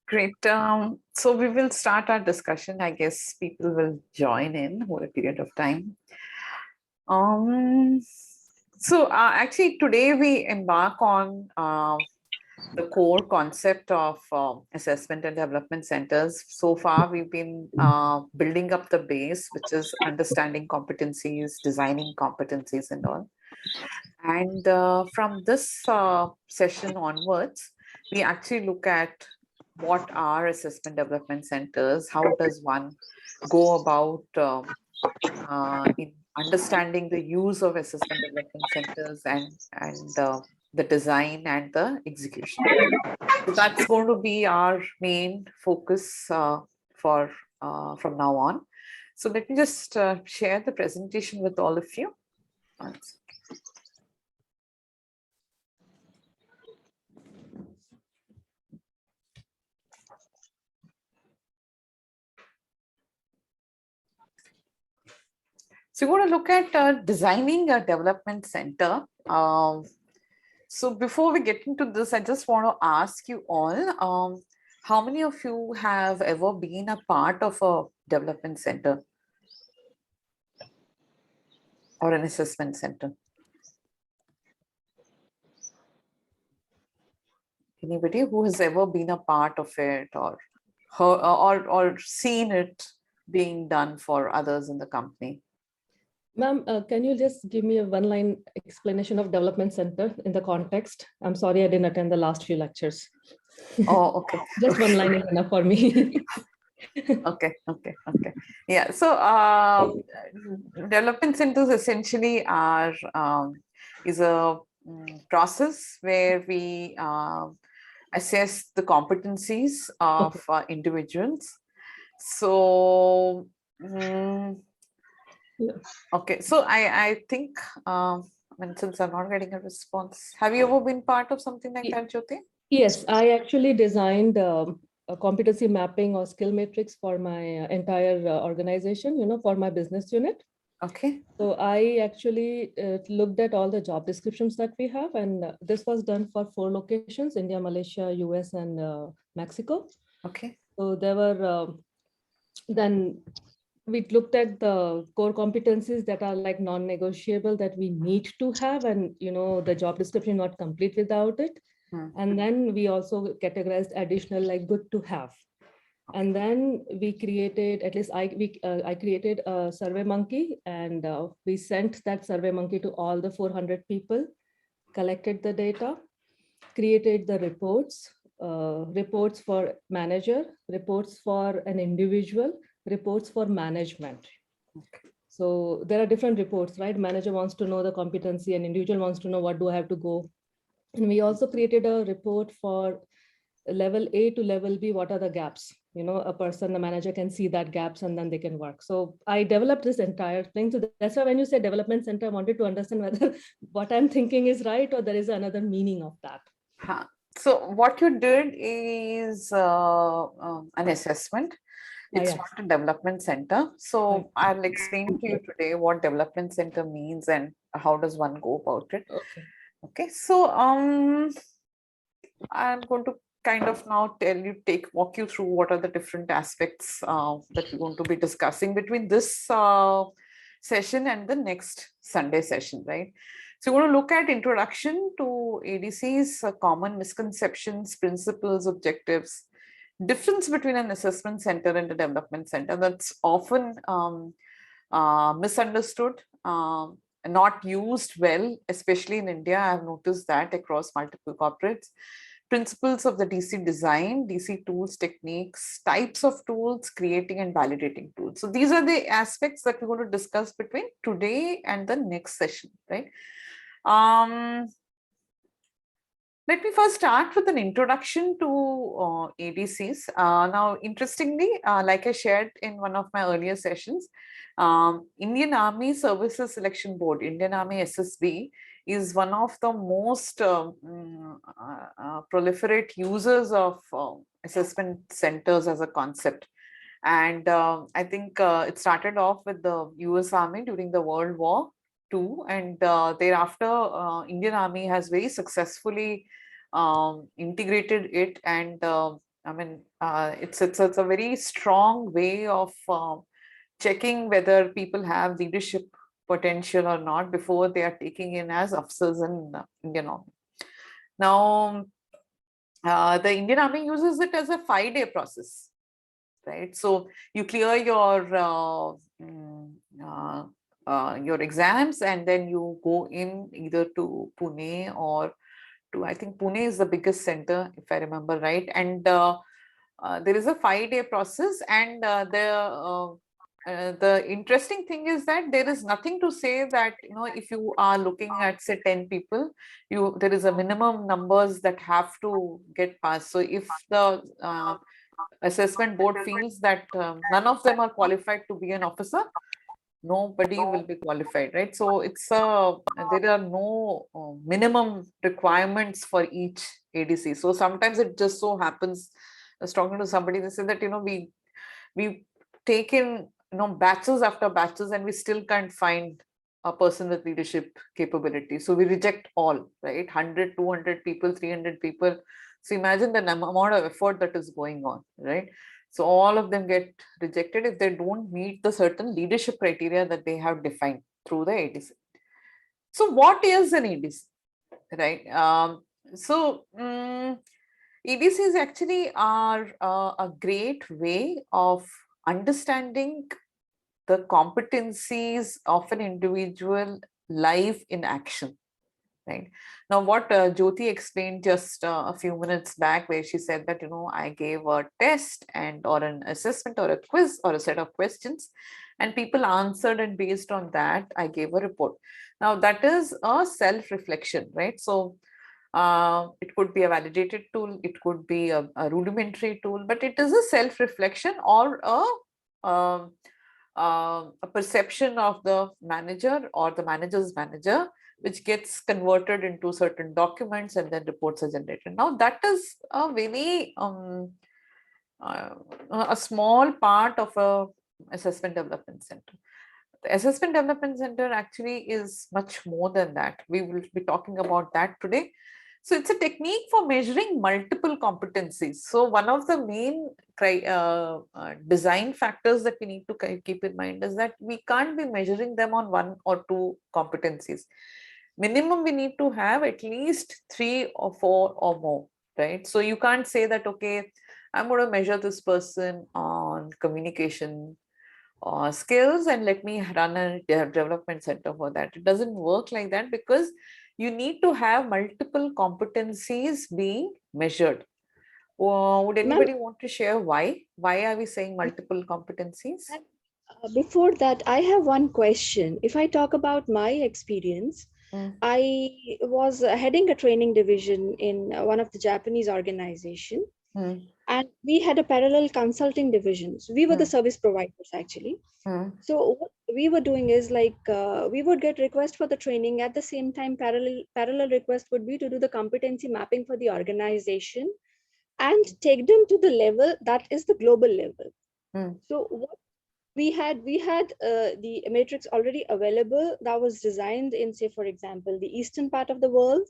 Great. So we will start our discussion. I guess people will join in over a period of time. Um, actually, today we embark on the core concept of assessment and development centers. So far, we've been building up the base, which is understanding competencies, designing competencies, and all. And from this session onwards, we actually look at what are assessment development centers, how does one go about in understanding the use of assessment development centers and the design and the execution. So that's going to be our main focus for from now on. So let me just share the presentation with all of you. So you want to look at designing a development center. So before we get into this, I just want to ask you all, how many of you have ever been a part of a development center or an assessment center? Anybody who has ever been a part of it or seen it being done for others in the company? Ma'am, can you just give me a one-line explanation of development center in the context? I'm sorry, I didn't attend the last few lectures. Oh, okay. Just one line is enough for me. Okay. Yeah. So development centers essentially are is a process where we assess the competencies of individuals. So okay. So I think since I'm not getting a response, have you ever been part of something like that, Jyoti? Yes, I actually designed a competency mapping or skill matrix for my entire organization, for my business unit. Okay. So I actually looked at all the job descriptions that we have, and this was done for 4 locations: India, Malaysia, US, and Mexico. Okay. So there were, then we looked at the core competencies that are like non-negotiable that we need to have, and the job description not complete without it. And then we also categorized additional like good to have. And then we created, at least I created a survey monkey, and we sent that survey monkey to all the 400 people, collected the data, created the reports, reports for manager, reports for an individual, reports for management. So there are different reports, right? Manager wants to know the competency and individual wants to know what do I have to go. And we also created a report for level A to level B, what are the gaps? A person, the manager can see that gaps and then they can work. So I developed this entire thing. So that's why when you say development center, I wanted to understand whether what I'm thinking is right or there is another meaning of that. So what you did is an assessment. It's not a development center. So I'll explain to you today what development center means and how does one go about it. Okay. So I'm going to kind of now walk you through what are the different aspects that we're going to be discussing between this session and the next Sunday session, right? So we're going to look at introduction to ADCs, common misconceptions, principles, objectives, difference between an assessment center and a development center that's often misunderstood, not used well, especially in India. I've noticed that across multiple corporates. Principles of the DC design, DC tools, techniques, types of tools, creating and validating tools. So these are the aspects that we're going to discuss between today and the next session, right? Let me first start with an introduction to ADCs. Now, interestingly, like I shared in one of my earlier sessions, Indian Army Services Selection Board, Indian Army SSB, is one of the most proliferate users of assessment centers as a concept. And I think it started off with the US Army during the World War II, and thereafter, Indian Army has very successfully integrated it and I mean, it's a very strong way of checking whether people have leadership potential or not before they are taking in as officers in Indian Army. Now, the Indian Army uses it as a 5-day process, right? So you clear your exams, and then you go in either to Pune or to, I think Pune is the biggest center, if I remember right. And there is a 5-day process, and the interesting thing is that there is nothing to say that, if you are looking at, say, 10 people, there is a minimum numbers that have to get passed. So if the assessment board feels that none of them are qualified to be an officer, nobody will be qualified, right? So there are no minimum requirements for each ADC. So sometimes it just so happens, I was talking to somebody, they said that, we take in, batches after batches, and we still can't find a person with leadership capability. So we reject all, right? 100, 200 people, 300 people. So imagine the amount of effort that is going on, right? So all of them get rejected if they don't meet the certain leadership criteria that they have defined through the ADC. So what is an ADC, right? EDCs actually are a great way of understanding the competencies of an individual live in action. Right. Now, what Jyoti explained just a few minutes back, where she said that, I gave a test and or an assessment or a quiz or a set of questions, and people answered, and based on that, I gave a report. Now, that is a self-reflection, right? So it could be a validated tool, it could be a rudimentary tool, but it is a self-reflection or um, a perception of the manager or the manager's manager, which gets converted into certain documents, and then reports are generated. Now, that is a very uh, a small part of a assessment development center. The assessment development center actually is much more than that. We will be talking about that today. So it's a technique for measuring multiple competencies. So one of the main design factors that we need to keep in mind is that we can't be measuring them on one or two competencies. Minimum, we need to have at least 3 or 4 or more, right? So you can't say that, okay, I'm going to measure this person on communication skills, and let me run a development center for that. It doesn't work like that, because you need to have multiple competencies being measured. Would Ma'am, anybody want to share why? Why are we saying multiple competencies? before that, I have one question. If I talk about my experience, Mm, I was heading a training division in one of the Japanese organization, mm, and we had a parallel consulting divisions. We were the mm, service providers actually. mm, So what we were doing is like we would get request for the training. At the same time, parallel request would be to do the competency mapping for the organization and take them to the level that is the global level. mm, So what we had the matrix already available that was designed in, say for example, the eastern part of the world,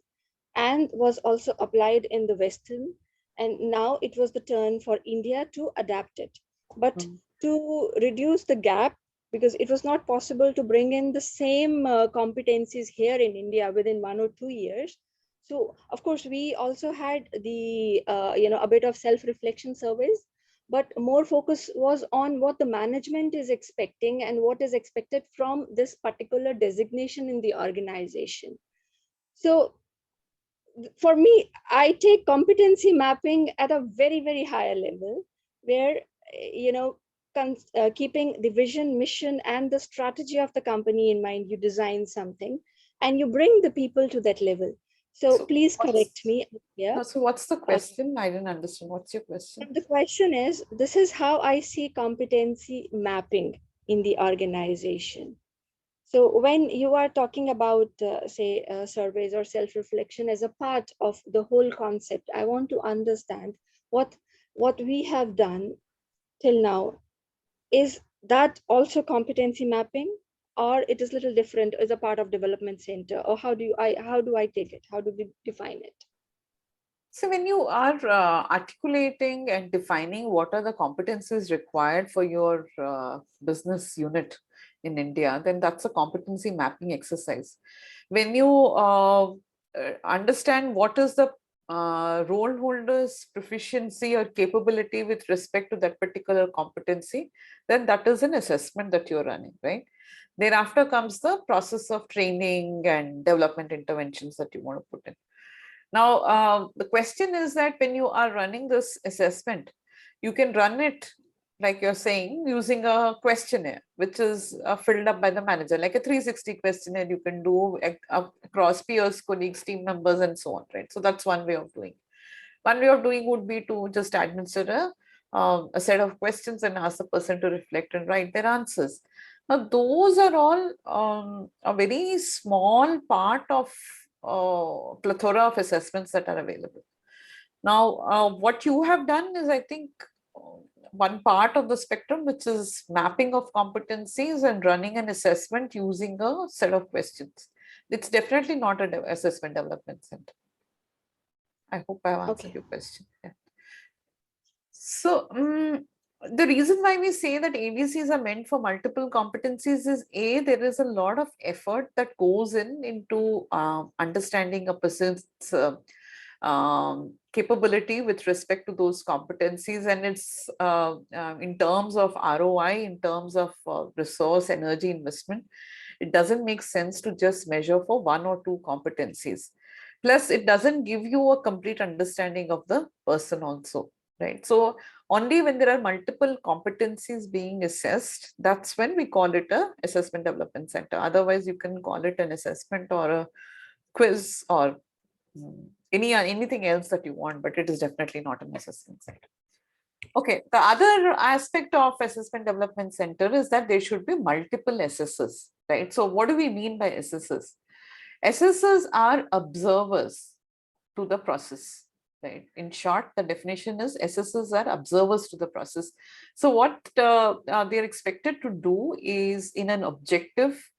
and was also applied in the western, and now it was the turn for India to adapt it. But mm, to reduce the gap, because it was not possible to bring in the same competencies here in India within 1 or 2 years. So of course we also had the a bit of self reflection surveys, but more focus was on what the management is expecting and what is expected from this particular designation in the organization. So for me, I take competency mapping at a very very higher level, where keeping the vision, mission, and the strategy of the company in mind, you design something and you bring the people to that level. So So please correct what's me here. no, so what's the uh, question? I didn't understand. What's your question? and the question is, this is how I see competency mapping in the organization. So when you are talking about, say, surveys or self-reflection as a part of the whole concept, I want to understand what what we have done till now. Is that also competency mapping, or it is a little different as a part of development center, or how do I take it? How do we define it? So when you are articulating and defining what are the competencies required for your business unit in India, then that's a competency mapping exercise. When you understand what is the role holder's proficiency or capability with respect to that particular competency, then that is an assessment that you're running, right? Thereafter comes the process of training and development interventions that you want to put in. Now, the question is that when you are running this assessment, you can run it, like you're saying, using a questionnaire, which is filled up by the manager, like a 360 questionnaire you can do across peers, colleagues, team members, and so on, right? So that's one way of doing. One way of doing would be to just administer a set of questions and ask the person to reflect and write their answers. Now, those are all a very small part of plethora of assessments that are available. Now, what you have done is, I think, one part of the spectrum, which is mapping of competencies and running an assessment using a set of questions. It's definitely not an assessment development center. I hope I've answered your question. Yeah. So, the reason why we say that ADCs are meant for multiple competencies is there is a lot of effort that goes into understanding a person's capability with respect to those competencies, and it's in terms of ROI, in terms of resource energy investment. It doesn't make sense to just measure for one or two competencies. Plus, it doesn't give you a complete understanding of the person also, right? So only when there are multiple competencies being assessed, that's when we call it a assessment development center. Otherwise, you can call it an assessment or a quiz or anything else that you want, but it is definitely not an assessment center. Okay, the other aspect of assessment development center is that there should be multiple assessors, right? So what do we mean by assessors? Assessors are observers to the process, right? In short, the definition is assessors are observers to the process. So what they're expected to do is, in an objective,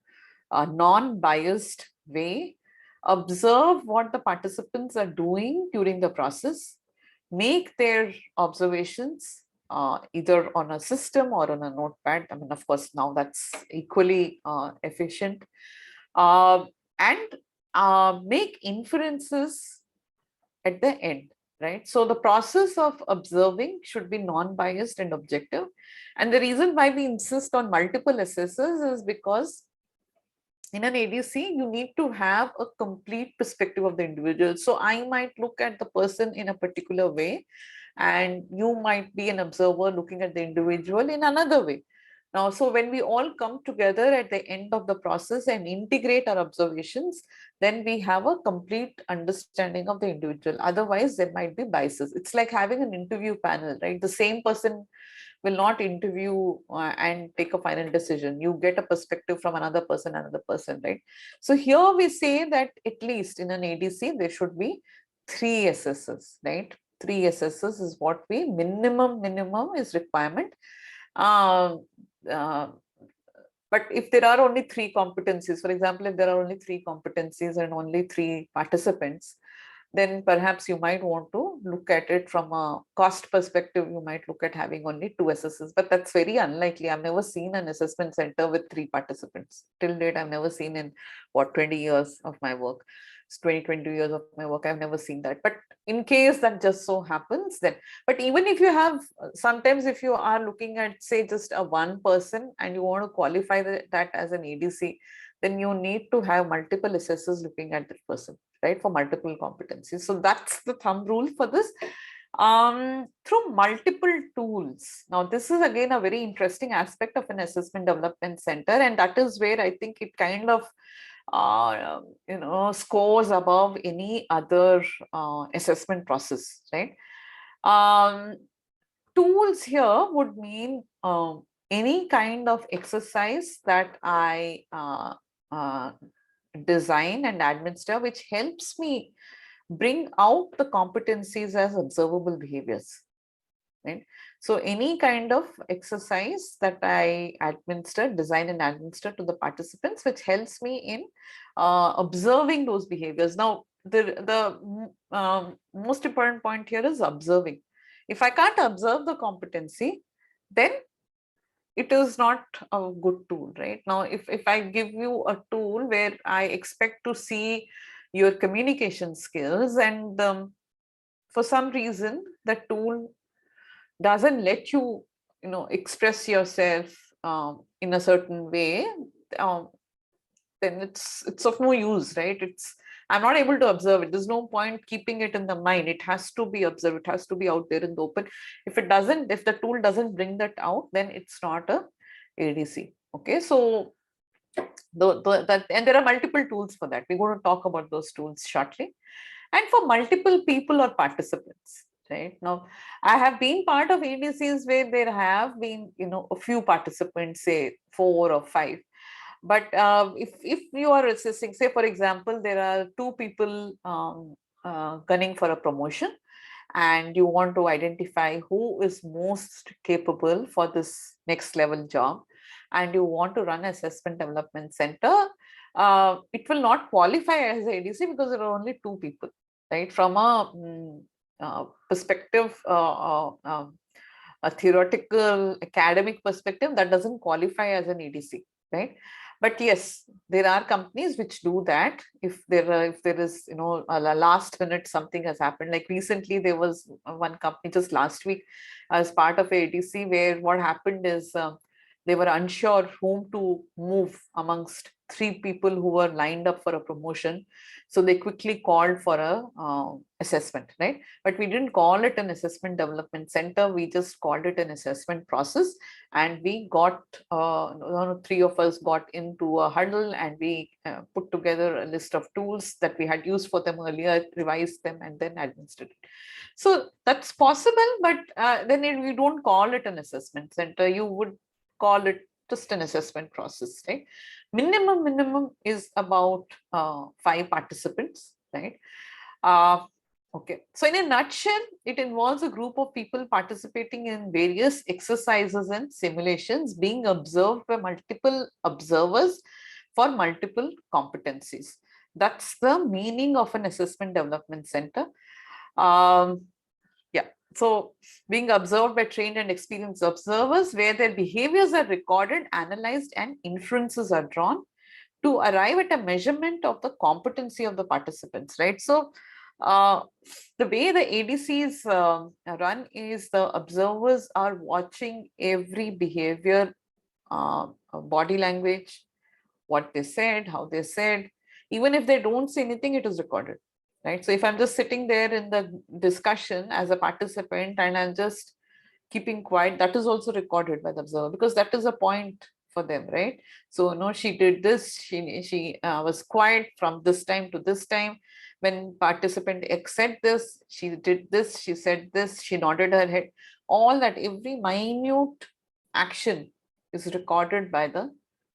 non-biased way, observe what the participants are doing during the process, make their observations either on a system or on a notepad. I mean, of course, now that's equally efficient, and make inferences at the end, right? So the process of observing should be non-biased and objective. And the reason why we insist on multiple assessors is because in an ADC, you need to have a complete perspective of the individual. So I might look at the person in a particular way, and you might be an observer looking at the individual in another way. Now, so when we all come together at the end of the process and integrate our observations, then we have a complete understanding of the individual. Otherwise, there might be biases. It's like having an interview panel, right? The same person will not interview and take a final decision. You get a perspective from another person, right? So here we say that at least in an ADC, there should be 3 assessors, right? 3 assessors is what we minimum is requirement. But if there are only 3 competencies, for example, if there are only 3 competencies and only 3 participants, then perhaps you might want to look at it from a cost perspective. You might look at having only 2 assessors, but that's very unlikely. I've never seen an assessment center with 3 participants. Till date, I've never seen in 20 years of my work. It's 20 years of my work. I've never seen that. But in case that just so happens, then, but even if you have, sometimes if you are looking at, say, just a one person and you want to qualify that as an ADC, then you need to have multiple assessors looking at that person, right, for multiple competencies. So that's the thumb rule for this. Through multiple tools. Now, this is again a very interesting aspect of an assessment development center, and that is where I think it kind of scores above any other assessment process, right? Tools here would mean any kind of exercise that I design and administer, which helps me bring out the competencies as observable behaviors, right? So any kind of exercise that I design and administer to the participants, which helps me in observing those behaviors. Now, most important point here is observing. If I can't observe the competency, then it is not a good tool, right? Now, if I give you a tool where I expect to see your communication skills, and for some reason the tool doesn't let you, express yourself in a certain way, um, then it's of no use, right? I'm not able to observe it. There's no point keeping it in the mind. It has to be observed. It has to be out there in the open. If the tool doesn't bring that out, then it's not a ADC. Okay, so and there are multiple tools for that. We're going to talk about those tools shortly. And for multiple people or participants, right? Now, I have been part of ADCs where there have been, a few participants, say 4 or 5. But if you are assessing, say for example, there are 2 people gunning for a promotion, and you want to identify who is most capable for this next level job, and you want to run assessment development center, it will not qualify as ADC because there are only 2 people, right? From a perspective, a theoretical academic perspective, that doesn't qualify as an ADC, right? But yes, there are companies which do that. If there is, a last minute something has happened. Like recently, there was one company just last week as part of ADC where what happened is they were unsure whom to move amongst 3 people who were lined up for a promotion. So they quickly called for a assessment, right? But we didn't call it an assessment development center. We just called it an assessment process. And we got, 3 of us got into a huddle, and we put together a list of tools that we had used for them earlier, revised them, and then administered it. So that's possible, but then we don't call it an assessment center. You would call it just an assessment process, right? Minimum is about 5 participants, right? Okay, so in a nutshell, it involves a group of people participating in various exercises and simulations being observed by multiple observers for multiple competencies. That's the meaning of an assessment development center. Yeah, so being observed by trained and experienced observers where their behaviors are recorded, analyzed, and inferences are drawn to arrive at a measurement of the competency of the participants, right? So the way the ADCs run is the observers are watching every behavior, body language, what they said, how they said. Even if they don't say anything, it is recorded, right? So if I'm just sitting there in the discussion as a participant and I'm just keeping quiet, that is also recorded by the observer, because that is a point for them, right? So no, she did this, she was quiet from this time to this time. When participant X said this, she did this, she said this, she nodded her head. All that, every minute action is recorded by the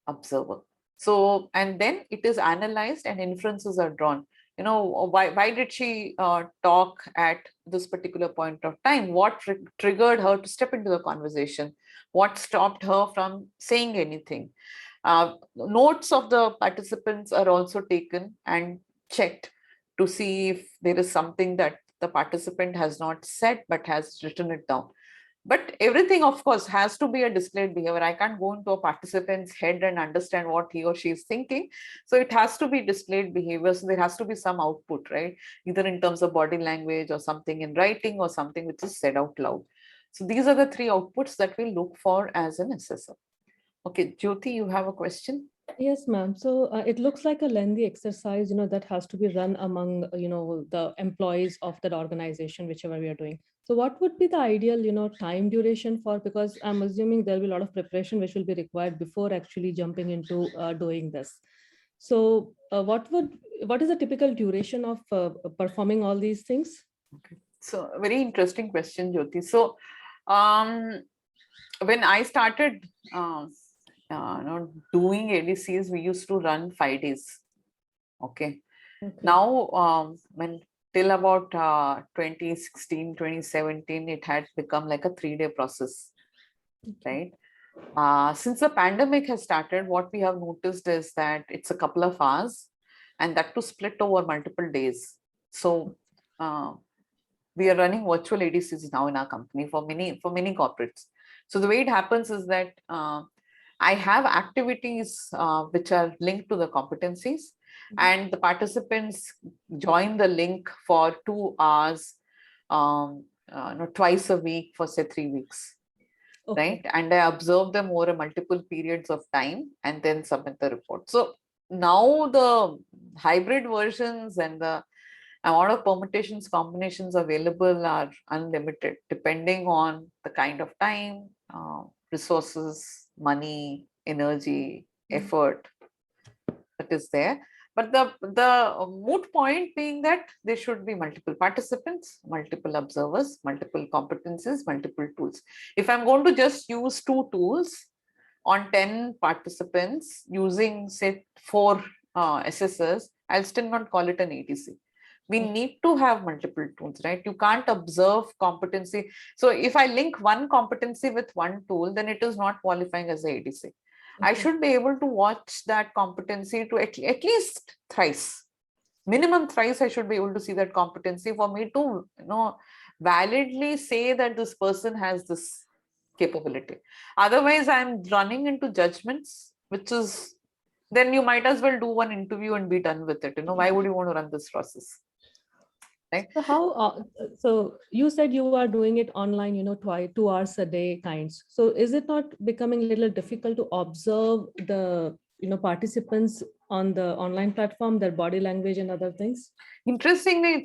observer. So, and then it is analyzed and inferences are drawn. Why did she talk at this particular point of time? What triggered her to step into the conversation? What stopped her from saying anything? Notes of the participants are also taken and checked to see if there is something that the participant has not said but has written it down. But everything, of course, has to be a displayed behavior. I can't go into a participant's head and understand what he or she is thinking. So it has to be displayed behavior. So there has to be some output, right? Either in terms of body language or something in writing or something which is said out loud. So these are the 3 outputs that we look for as an assessor. Okay, Jyoti, you have a question? Yes, ma'am. So it looks like a lengthy exercise, that has to be run among, the employees of that organization, whichever we are doing. So what would be the ideal, time duration for, because I'm assuming there'll be a lot of preparation which will be required before actually jumping into doing this. So what is the typical duration of performing all these things? Okay. So very interesting question, Jyoti. So when I started doing ADCs, we used to run 5 days. Okay. Now, when till about 2016, 2017, it had become like a 3-day process, right? Since the pandemic has started, what we have noticed is that it's a couple of hours, and that to split over multiple days. So we are running virtual ADCs now in our company for many corporates. So the way it happens is that I have activities which are linked to the competencies, and the participants join the link for 2 hours, twice a week for say 3 weeks. Okay. Right? And I observe them over multiple periods of time and then submit the report. So now the hybrid versions and the amount of permutations, combinations available are unlimited, depending on the kind of time, resources, money, energy, effort that is there. But the moot point being that there should be multiple participants, multiple observers, multiple competencies, multiple tools. If I'm going to just use 2 tools on 10 participants using say 4 assessors, I'll still not call it an ATC. We need to have multiple tools, right? You can't observe competency. So if I link one competency with one tool, then it is not qualifying as a ADC. I should be able to watch that competency to at least thrice, minimum thrice. I should be able to see that competency for me to, validly say that this person has this capability. Otherwise, I'm running into judgments, which is, then you might as well do one interview and be done with it. Why would you want to run this process? Right? So how? So you said you are doing it online, 2 hours a day, kinds. So is it not becoming a little difficult to observe the participants on the online platform, their body language and other things? Interestingly,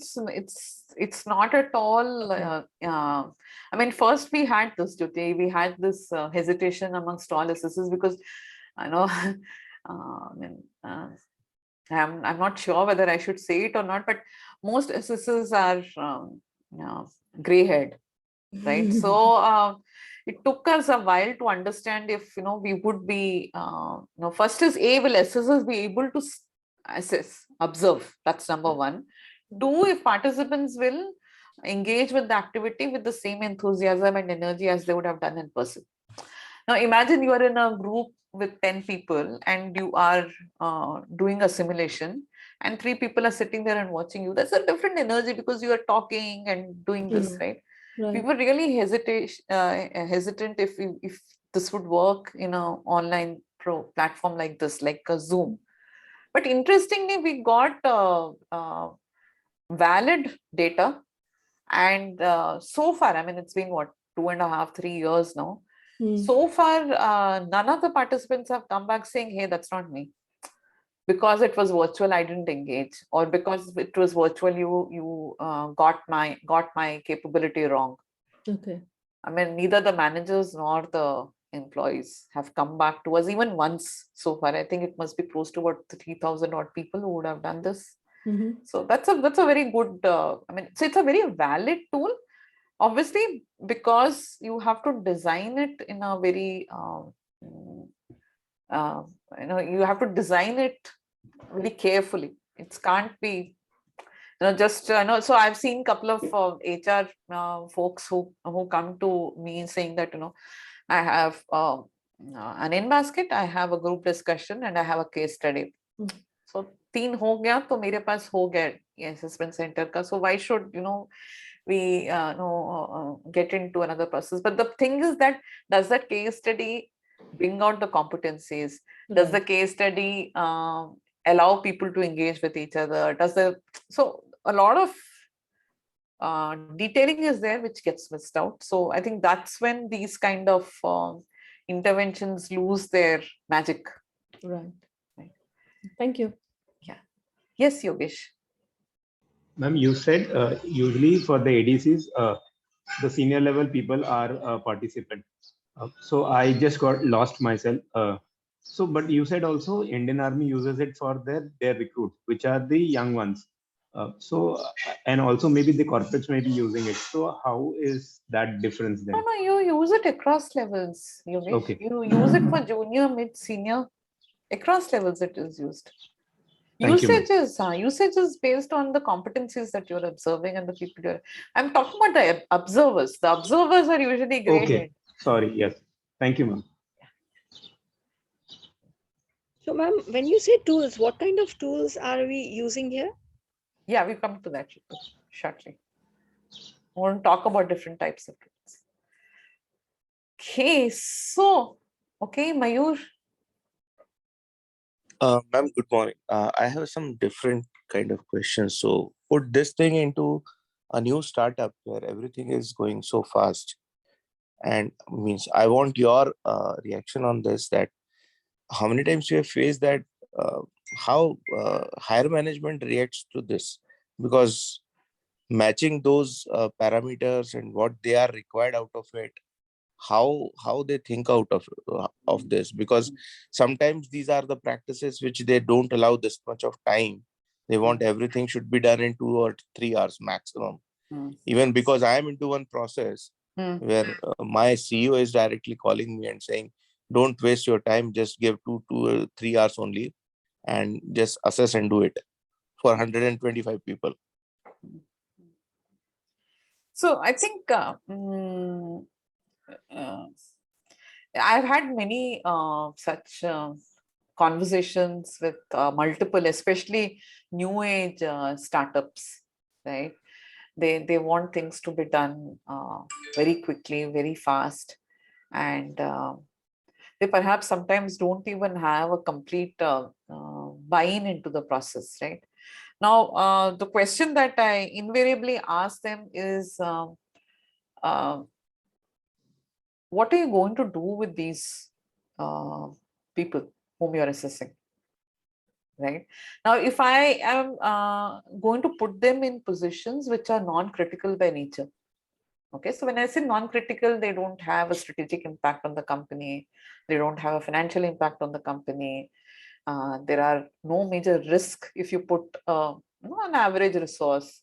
it's not at all. I mean, first we had this, Jyoti, we had this hesitation amongst all assessors because I know. I'm not sure whether I should say it or not, but most assessors are gray haired, right? So it took us a while to understand if we would be first is will assessors be able to assess, observe? That's number one. Two, if participants will engage with the activity with the same enthusiasm and energy as they would have done in person. Now imagine you are in a group with 10 people and you are doing a simulation and 3 people are sitting there and watching you. That's a different energy because you are talking and doing this, right? We were really hesitant if this would work in an online platform like this, like a Zoom. But interestingly, we got valid data, and so far, I mean, it's been what, 2.5, 3 years now. So far, none of the participants have come back saying, hey, that's not me. Because it was virtual, I didn't engage, or because it was virtual, you got my capability wrong. Okay. I mean, neither the managers nor the employees have come back to us even once so far. I think it must be close to what, 3,000 odd people who would have done this. So that's a very good. I mean, so it's a very valid tool. Obviously, because you have to design it in a very, you have to design it very carefully. It can't be, just, so I've seen a couple of HR folks who come to me saying that, I have an in-basket, I have a group discussion, and I have a case study. So 3 हो गया तो मेरे पास हो गया ये assessment center का. So why should we get into another process? But the thing is that, does that case study bring out the competencies? Does the case study allow people to engage with each other? So a lot of detailing is there which gets missed out. So I think that's when these kind of interventions lose their magic. Right. Thank you. Yeah. Yes, Yogesh. Ma'am, you said usually for the ADCs, the senior level people are participant. So I just got lost myself. But you said also Indian Army uses it for their recruits, which are the young ones. And also maybe the corporates may be using it. So how is that difference then? No, you use it across levels, Yogesh. Okay. You use it for junior, mid, senior. Across levels it is used. Thank you, Usage is based on the competencies that you're observing and the people you're. I'm talking about the observers. The observers are usually gray haired. Okay. Sorry. Yes. Thank you, ma'am. So, ma'am, when you say tools, what kind of tools are we using here? Yeah, we come to that shortly. I want to talk about different types of tools. Okay, so, okay, Mayur. Ma'am, good morning. I have some different kind of questions. So put this thing into a new startup where everything is going so fast. And means I want your reaction on this, that how many times you have faced that, how higher management reacts to this, because matching those parameters and what they are required out of it, how they think out of this, because sometimes these are the practices which they don't allow this much of time. They want everything should be done in 2 or 3 hours maximum. Even because I am into one process where my CEO is directly calling me and saying, don't waste your time, just give 2 or 3 hours only and just assess and do it for 125 people. So I think I've had many such conversations with multiple, especially new age startups, right? They want things to be done very quickly, very fast, and they perhaps sometimes don't even have a complete buy-in into the process, right? Now, the question that I invariably ask them is, uh, what are you going to do with these people whom you're assessing? Right now, if I am going to put them in positions which are non-critical by nature, okay, so when I say non-critical, they don't have a strategic impact on the company, they don't have a financial impact on the company, there are no major risk if you put an average resource,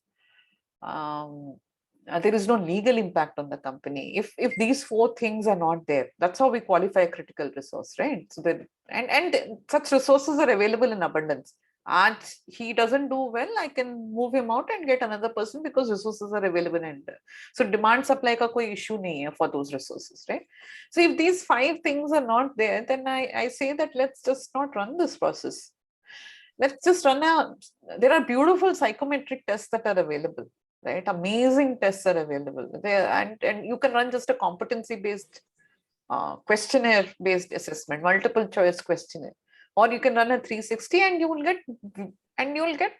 there is no legal impact on the company. If these four things are not there, that's how we qualify a critical resource, right? So that and such resources are available in abundance. And he doesn't do well, I can move him out and get another person because resources are available. And so demand supply ka koi issue nahi hai for those resources, right? So if these five things are not there, then I say that let's just not run this process. Let's just run there are beautiful psychometric tests that are available, right? Amazing tests are available there, and you can run just a competency based questionnaire based assessment, multiple choice questionnaire, or you can run a 360 and you will get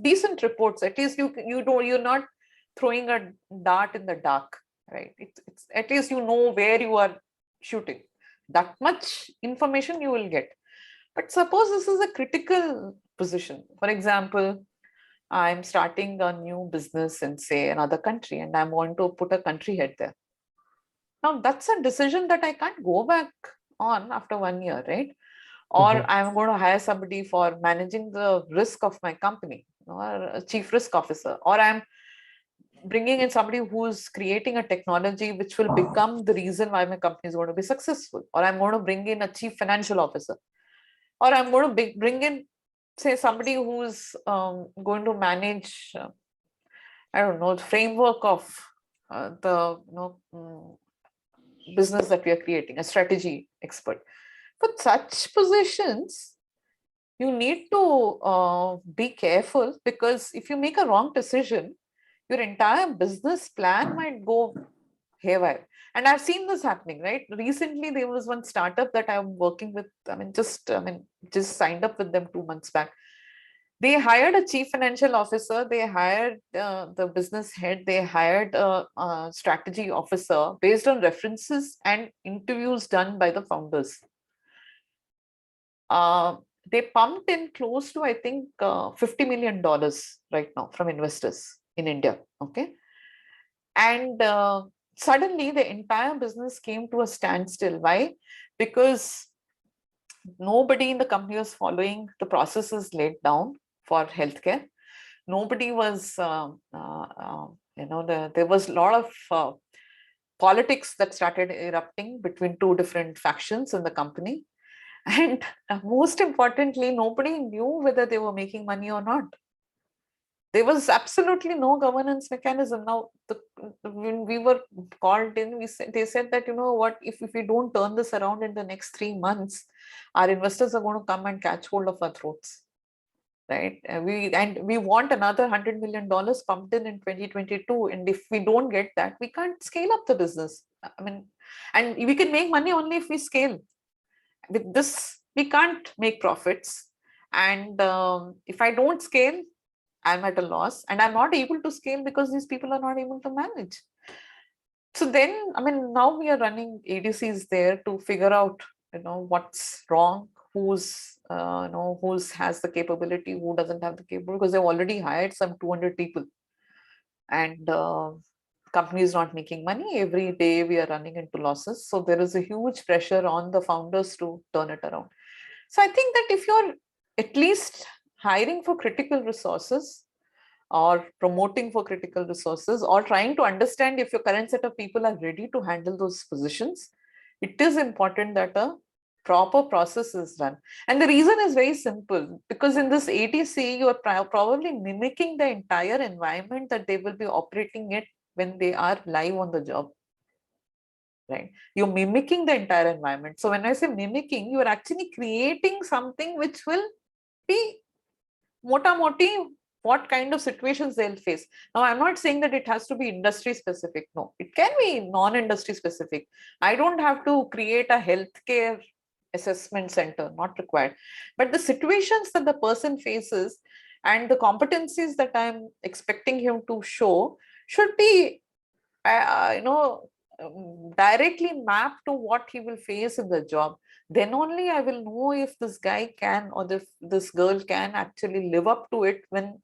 decent reports. At least you're not throwing a dart in the dark, right? It's at least you know where you are shooting. That much information you will get. But suppose this is a critical position. For example, I'm starting a new business in, say, another country, and I'm going to put a country head there. Now, that's a decision that I can't go back on after 1 year, right? Or I'm going to hire somebody for managing the risk of my company, or a chief risk officer, or I'm bringing in somebody who's creating a technology which will become the reason why my company is going to be successful, or I'm going to bring in a chief financial officer, or I'm going to bring in, say, somebody who's going to manage, I don't know, the framework of the business that we are creating, a strategy expert. For such positions, you need to be careful, because if you make a wrong decision, your entire business plan might go haywire. And I've seen this happening, right? Recently, there was one startup that I'm working with. Just signed up with them 2 months back. They hired a chief financial officer, they hired the business head, they hired a strategy officer based on references and interviews done by the founders. They pumped in close to, I think, $50 million right now from investors in India. Okay. And suddenly the entire business came to a standstill. Why? Because nobody in the company was following the processes laid down for healthcare. Nobody was, there was a lot of politics that started erupting between two different factions in the company. And most importantly, nobody knew whether they were making money or not. There was absolutely no governance mechanism. Now, when we were called in, they said that, you know what, if we don't turn this around in the next 3 months, our investors are going to come and catch hold of our throats. right? We want another $100 million pumped in 2022, and if we don't get that, we can't scale up the business. I mean, and we can make money only if we scale. With this, we can't make profits, and if I don't scale, I'm at a loss, and I'm not able to scale because these people are not able to manage. So then, I mean, now we are running ADCs there to figure out, what's wrong, who's, who's has the capability, who doesn't have the capability, because they've already hired some 200 people, and company is not making money. Every day we are running into losses. So there is a huge pressure on the founders to turn it around. So I think that if you're at least hiring for critical resources, or promoting for critical resources, or trying to understand if your current set of people are ready to handle those positions, it is important that a proper process is done. And the reason is very simple, because in this ATC, you are probably mimicking the entire environment that they will be operating it when they are live on the job. Right? You're mimicking the entire environment. So when I say mimicking, you are actually creating something which will be mota moti what kind of situations they'll face. Now, I'm not saying that it has to be industry specific. No, it can be non-industry specific. I don't have to create a healthcare assessment center, not required. But the situations that the person faces and the competencies that I'm expecting him to show should be, directly mapped to what he will face in the job. Then only I will know if this guy can, or this girl can actually live up to it. When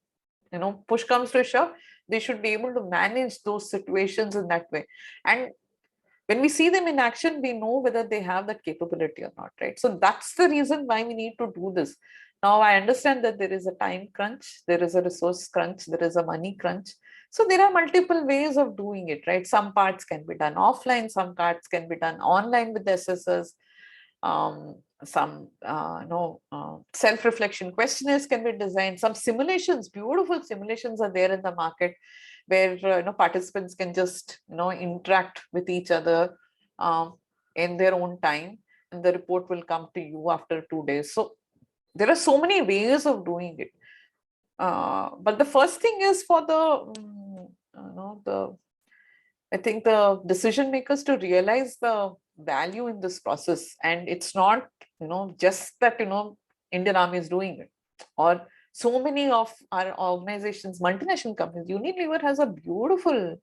push comes to shove, they should be able to manage those situations in that way. And when we see them in action, we know whether they have that capability or not, right? So that's the reason why we need to do this. Now, I understand that there is a time crunch, there is a resource crunch, there is a money crunch. So there are multiple ways of doing it, right? Some parts can be done offline, some parts can be done online with the assessors. Some self-reflection questionnaires can be designed. Some simulations, beautiful simulations are there in the market, where participants can just interact with each other in their own time, and the report will come to you after 2 days. So there are so many ways of doing it, but the first thing is for the I think the decision makers to realize the value in this process. And it's not just that Indian Army is doing it, or so many of our organizations, multinational companies. Unilever has a beautiful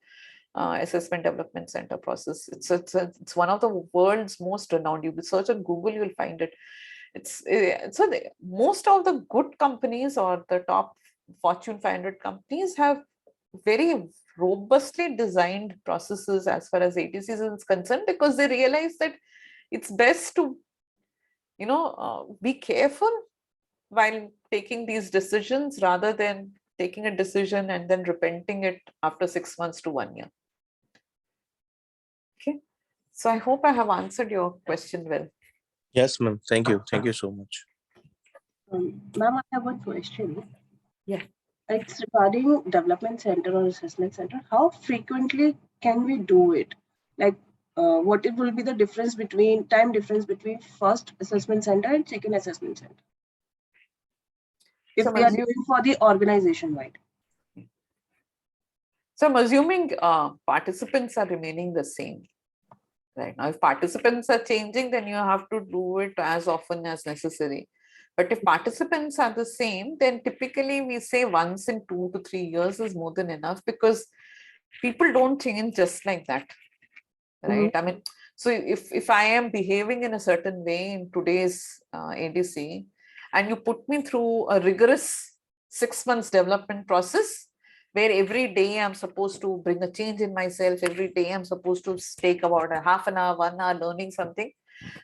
assessment development center process. It's one of the world's most renowned. You will search on Google, you'll find it. Most of the good companies, or the top Fortune 500 companies, have very robustly designed processes as far as ATCs is concerned, because they realize that it's best to be careful while taking these decisions, rather than taking a decision and then repenting it after 6 months to 1 year. Okay, so I hope I have answered your question well. Yes, ma'am. Thank you. Thank you so much. Ma'am, I have one question. Yeah. It's regarding development center or assessment center. How frequently can we do it? Like, what it will be the time difference between first assessment center and second assessment center? If So we are doing for the organization wide. So I'm assuming participants are remaining the same. Right now, if participants are changing, then you have to do it as often as necessary. But if participants are the same, then typically we say once in 2 to 3 years is more than enough, because people don't change just like that, right? I mean, so if I am behaving in a certain way in today's ADC, and you put me through a rigorous 6 months development process, where every day I'm supposed to bring a change in myself, every day I'm supposed to take about a half an hour, 1 hour learning something,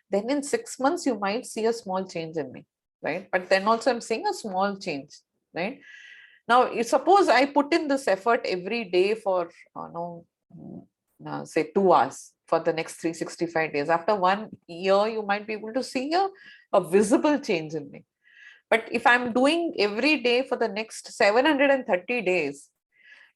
then in 6 months you might see a small change in me, right? But then also I'm seeing a small change, right? Now, suppose I put in this effort every day for say 2 hours for the next 365 days. After 1 year, you might be able to see a visible change in me. But if I'm doing every day for the next 730 days,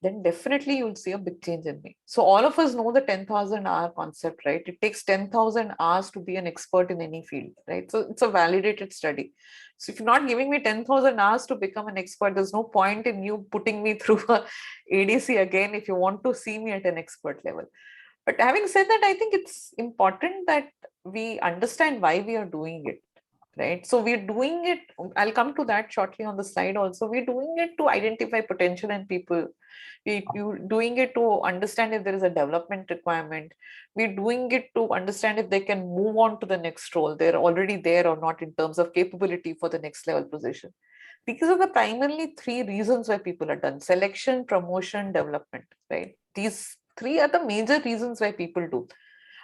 then definitely you'll see a big change in me. So all of us know the 10,000 hour concept, right? It takes 10,000 hours to be an expert in any field, right? So it's a validated study. So if you're not giving me 10,000 hours to become an expert, there's no point in you putting me through a ADC again if you want to see me at an expert level. But having said that, I think it's important that we understand why we are doing it, right? So we're doing it, I'll come to that shortly on the slide also. We're doing it to identify potential in people. We're doing it to understand if there is a development requirement. We're doing it to understand if they can move on to the next role. They're already there or not in terms of capability for the next level position. These are the primarily three reasons why people are done: selection, promotion, development, right? These three are the major reasons why people do.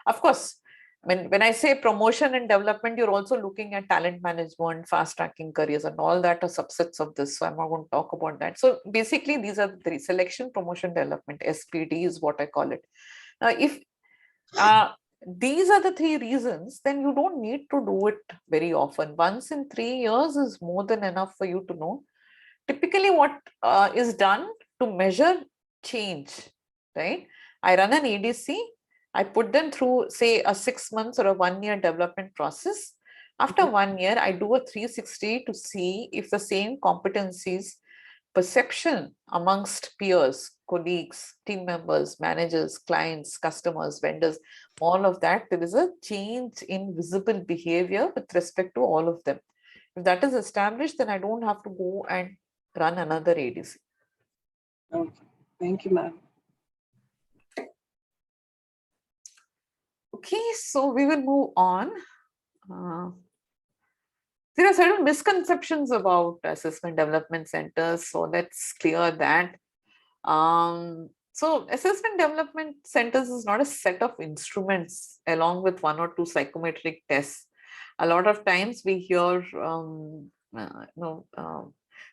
Of course, when I say promotion and development, you're also looking at talent management, fast tracking careers, and all that are subsets of this. So I'm not going to talk about that. So basically, these are the three: selection, promotion, development. SPD is what I call it. Now, if these are the three reasons, then you don't need to do it very often. Once in 3 years is more than enough for you to know. Typically, what is done to measure change, right? I run an ADC. I put them through, say, a 6 months or a 1 year development process. After 1 year, I do a 360 to see if the same competencies, perception amongst peers, colleagues, team members, managers, clients, customers, vendors, all of that, there is a change in visible behavior with respect to all of them. If that is established, then I don't have to go and run another ADC. Okay. Thank you, ma'am. Okay, so we will move on. There are certain misconceptions about assessment development centers, so let's clear that. So assessment development centers is not a set of instruments along with 1 or 2 psychometric tests. A lot of times we hear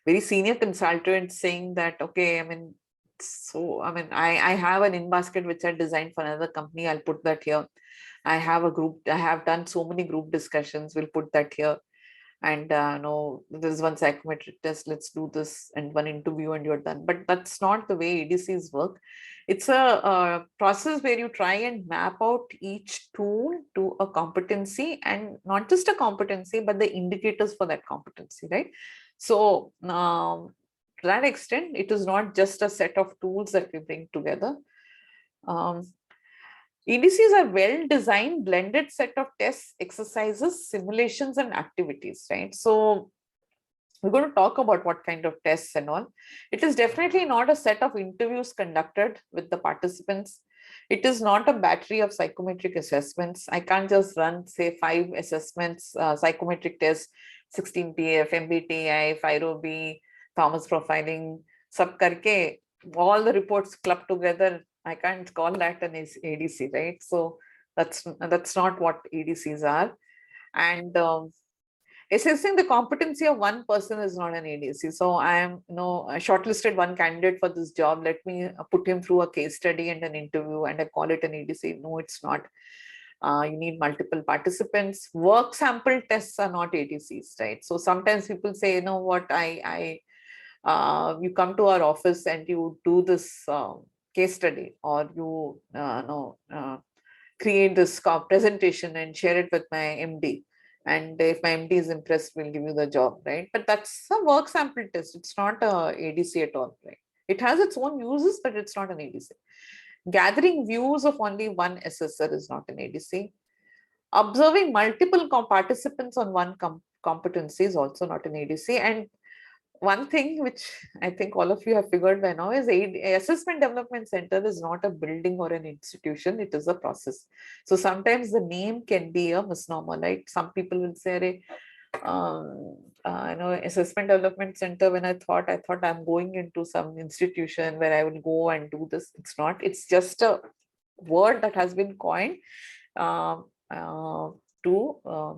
very senior consultants saying that, okay, I have an in-basket which I designed for another company, I'll put that here. I have a group, I have done so many group discussions, we'll put that here. And no, there's one psychometric test, let's do this, and one interview and you're done. But that's not the way ADCs work. It's a process where you try and map out each tool to a competency, and not just a competency, but the indicators for that competency, right? So to that extent, it is not just a set of tools that we bring together. EDCs are well-designed, blended set of tests, exercises, simulations, and activities, right? So we're going to talk about what kind of tests and all. It is definitely not a set of interviews conducted with the participants. It is not a battery of psychometric assessments. I can't just run, say, 5 assessments, psychometric tests, 16PF, MBTI, FIRO-B, Thomas profiling, sab karke, all the reports clubbed together. I can't call that an ADC, right? So that's not what ADCs are. And assessing the competency of one person is not an ADC. So I am, I shortlisted one candidate for this job. Let me put him through a case study and an interview, and I call it an ADC. No, it's not. You need multiple participants. Work sample tests are not ADCs, right? So sometimes people say, you know what, you come to our office and you do this case study, or you create this presentation and share it with my MD. And if my MD is impressed, we'll give you the job, right? But that's a work sample test. It's not a ADC at all, right? It has its own uses, but it's not an ADC. Gathering views of only one assessor is not an ADC. Observing multiple participants on one competency is also not an ADC. And one thing which I think all of you have figured by now is assessment development center is not a building or an institution, it is a process. So sometimes the name can be a misnomer. Like some people will say, assessment development center, when I thought I'm going into some institution where I will go and do this. It's not, it's just a word that has been coined to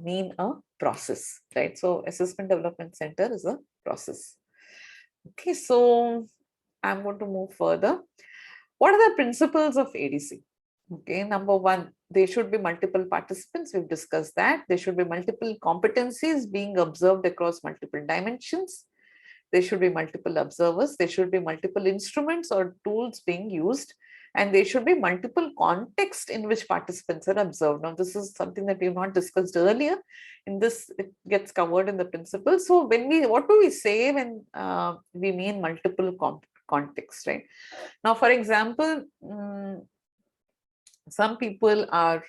mean a process, right? So assessment development center is a process. Okay, so I'm going to move further. What are the principles of ADC? Okay, number one, there should be multiple participants. We've discussed that. There should be multiple competencies being observed across multiple dimensions. there should be multiple observers, there should be multiple instruments or tools being used, and there should be multiple contexts in which participants are observed. Now, this is something that we have not discussed earlier. In this, it gets covered in the principle. So when what do we say when we mean multiple contexts, right? Now, for example, some people are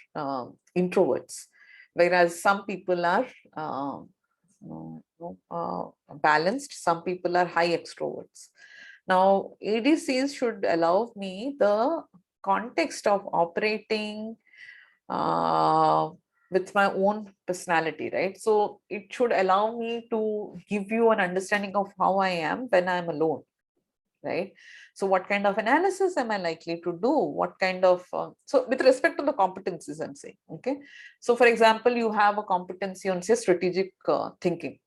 introverts, whereas some people are balanced, some people are high extroverts. Now, ADCs should allow me the context of operating with my own personality, right? So it should allow me to give you an understanding of how I am when I'm alone, right? So what kind of analysis am I likely to do? What kind of, so with respect to the competencies, I'm saying, okay? So for example, you have a competency on, say, strategic thinking.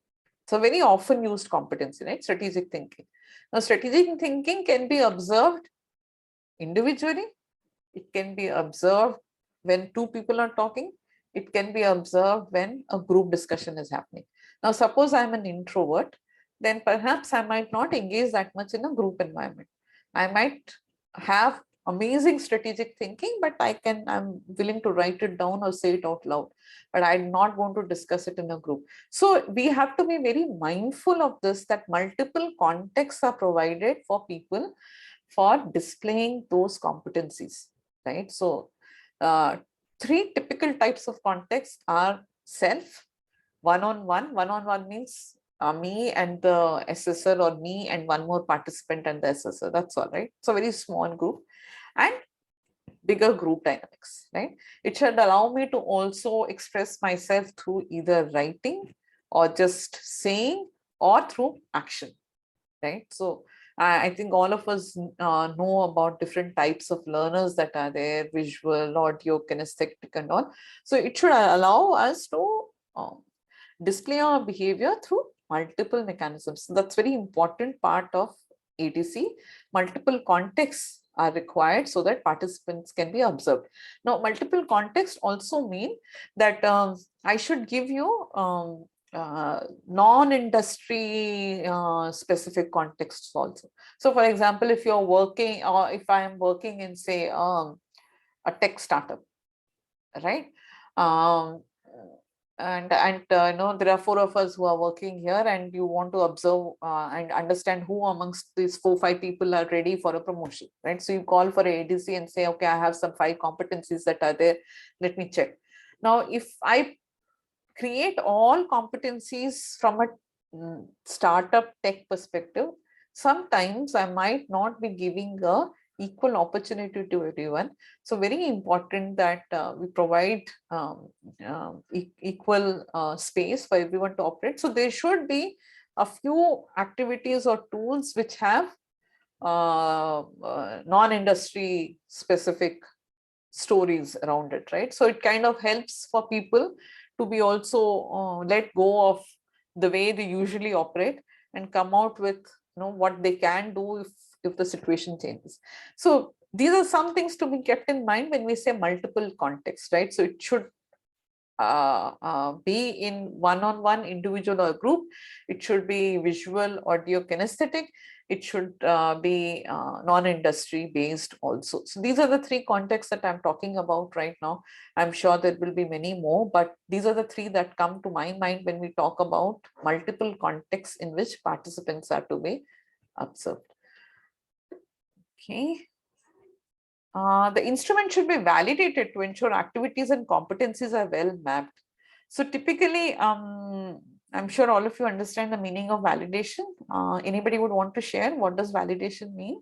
So very often used competency, right? Strategic thinking. Now, strategic thinking can be observed individually. It can be observed when two people are talking. It can be observed when a group discussion is happening. Now, suppose I'm an introvert, then perhaps I might not engage that much in a group environment. I might have amazing strategic thinking, but I'm willing to write it down or say it out loud, but I'm not going to discuss it in a group. So we have to be very mindful of this, that multiple contexts are provided for people for displaying those competencies, right? So three typical types of contexts are self, one-on-one. One-on-one means me and the assessor, or me and one more participant and the assessor. That's all, right? So very small group, and bigger group dynamics, right? It should allow me to also express myself through either writing or just saying, or through action, right? So I think all of us know about different types of learners that are there: visual, audio, kinesthetic, and all. So it should allow us to display our behavior through multiple mechanisms. So that's very important part of ADC. Multiple contexts are required so that participants can be observed. Now, multiple contexts also mean that I should give you non-industry specific contexts also. So for example, if you're working, or if I am working in, say, a tech startup, right? And there are four of us who are working here, and you want to observe and understand who amongst these 4-5 people are ready for a promotion, right? So you call for a ADC and say, okay, I have some 5 competencies that are there, let me check. Now, if I create all competencies from a startup tech perspective, sometimes I might not be giving a equal opportunity to everyone. So very important that we provide equal space for everyone to operate. So there should be a few activities or tools which have non-industry specific stories around it, right? So it kind of helps for people to be also let go of the way they usually operate and come out with what they can do if the situation changes. So these are some things to be kept in mind when we say multiple contexts, right? So it should be in one-on-one, individual or group. It should be visual, audio, kinesthetic. It should be non-industry based also. So these are the 3 contexts that I'm talking about right now. I'm sure there will be many more, but these are the 3 that come to my mind when we talk about multiple contexts in which participants are to be observed. Okay. The instrument should be validated to ensure activities and competencies are well mapped. So typically, I'm sure all of you understand the meaning of validation. Anybody would want to share what does validation mean?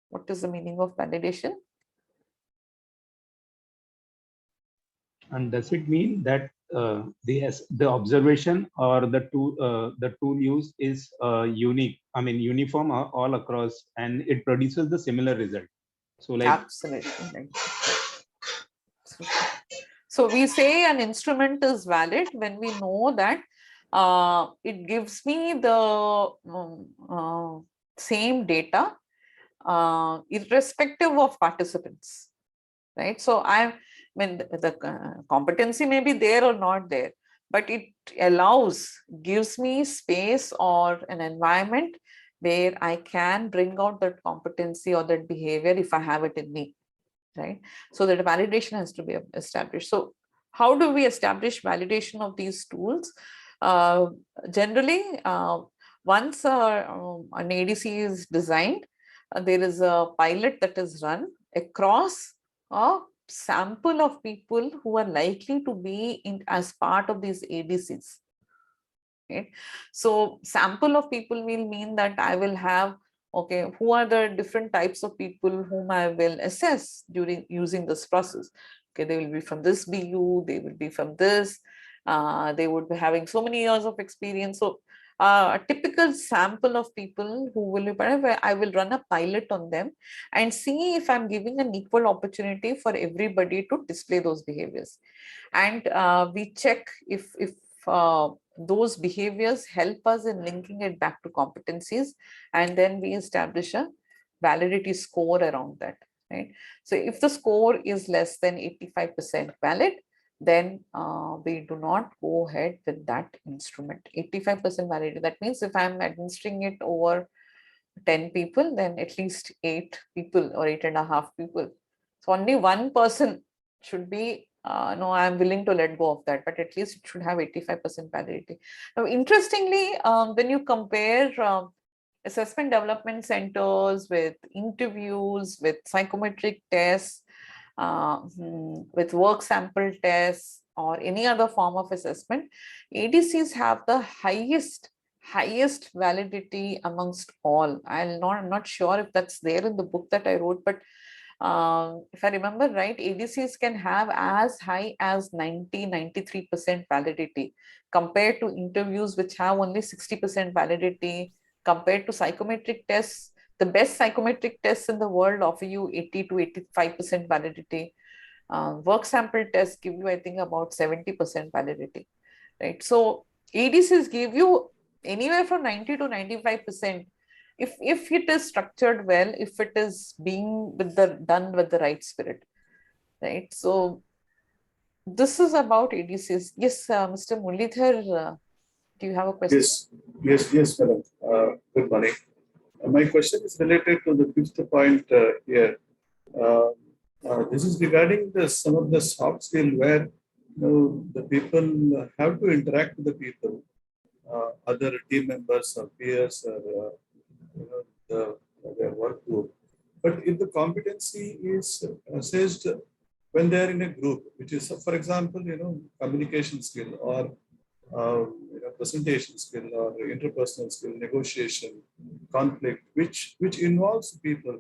What is the meaning of validation? And does it mean that the observation or the tool used is unique? I mean, uniform all across, and it produces the similar result. So, like, absolutely. So we say an instrument is valid when we know that it gives me the same data irrespective of participants, right? So the competency may be there or not there, but it gives me space or an environment where I can bring out that competency or that behavior if I have it in me, right? So that validation has to be established. So how do we establish validation of these tools? Generally, once an ADC is designed, there is a pilot that is run across a sample of people who are likely to be in as part of these ADCs. Right? So sample of people will mean that I will have, okay, who are the different types of people whom I will assess during using this process. Okay, they will be from this BU, they will be from this, they would be having so many years of experience. So a typical sample of people who will be part of, I will run a pilot on them and see if I'm giving an equal opportunity for everybody to display those behaviors. And we check if uh, those behaviors help us in linking it back to competencies, and then we establish a validity score around that, right? So if the score is less than 85% valid, then we do not go ahead with that instrument. 85% validity, that means if I'm administering it over 10 people, then at least 8 people or 8.5 people. So only one person should be, no, I'm willing to let go of that, but at least it should have 85% validity. Now, interestingly, when you compare assessment development centers with interviews, with psychometric tests, with work sample tests, or any other form of assessment, ADCs have the highest validity amongst all. I'm not sure if that's there in the book that I wrote, but if I remember right, ADCs can have as high as 93% validity compared to interviews which have only 60% validity. Compared to psychometric tests, the best psychometric tests in the world offer you 80 to 85% validity. Work sample tests give you, I think, about 70% validity, right? So ADCs give you anywhere from 90 to 95% if it is structured well, if it is being done with the right spirit, right? So this is about ADCs. Yes, Mr. Mulidhar, do you have a question? Yes, madam. Good morning. My question is related to the fifth point here. Uh, this is regarding some of the soft skill where the people have to interact with the people, other team members or peers or their work group. But if the competency is assessed when they are in a group, which is, for example, communication skill or presentation skill or interpersonal skill, negotiation, conflict, which involves people.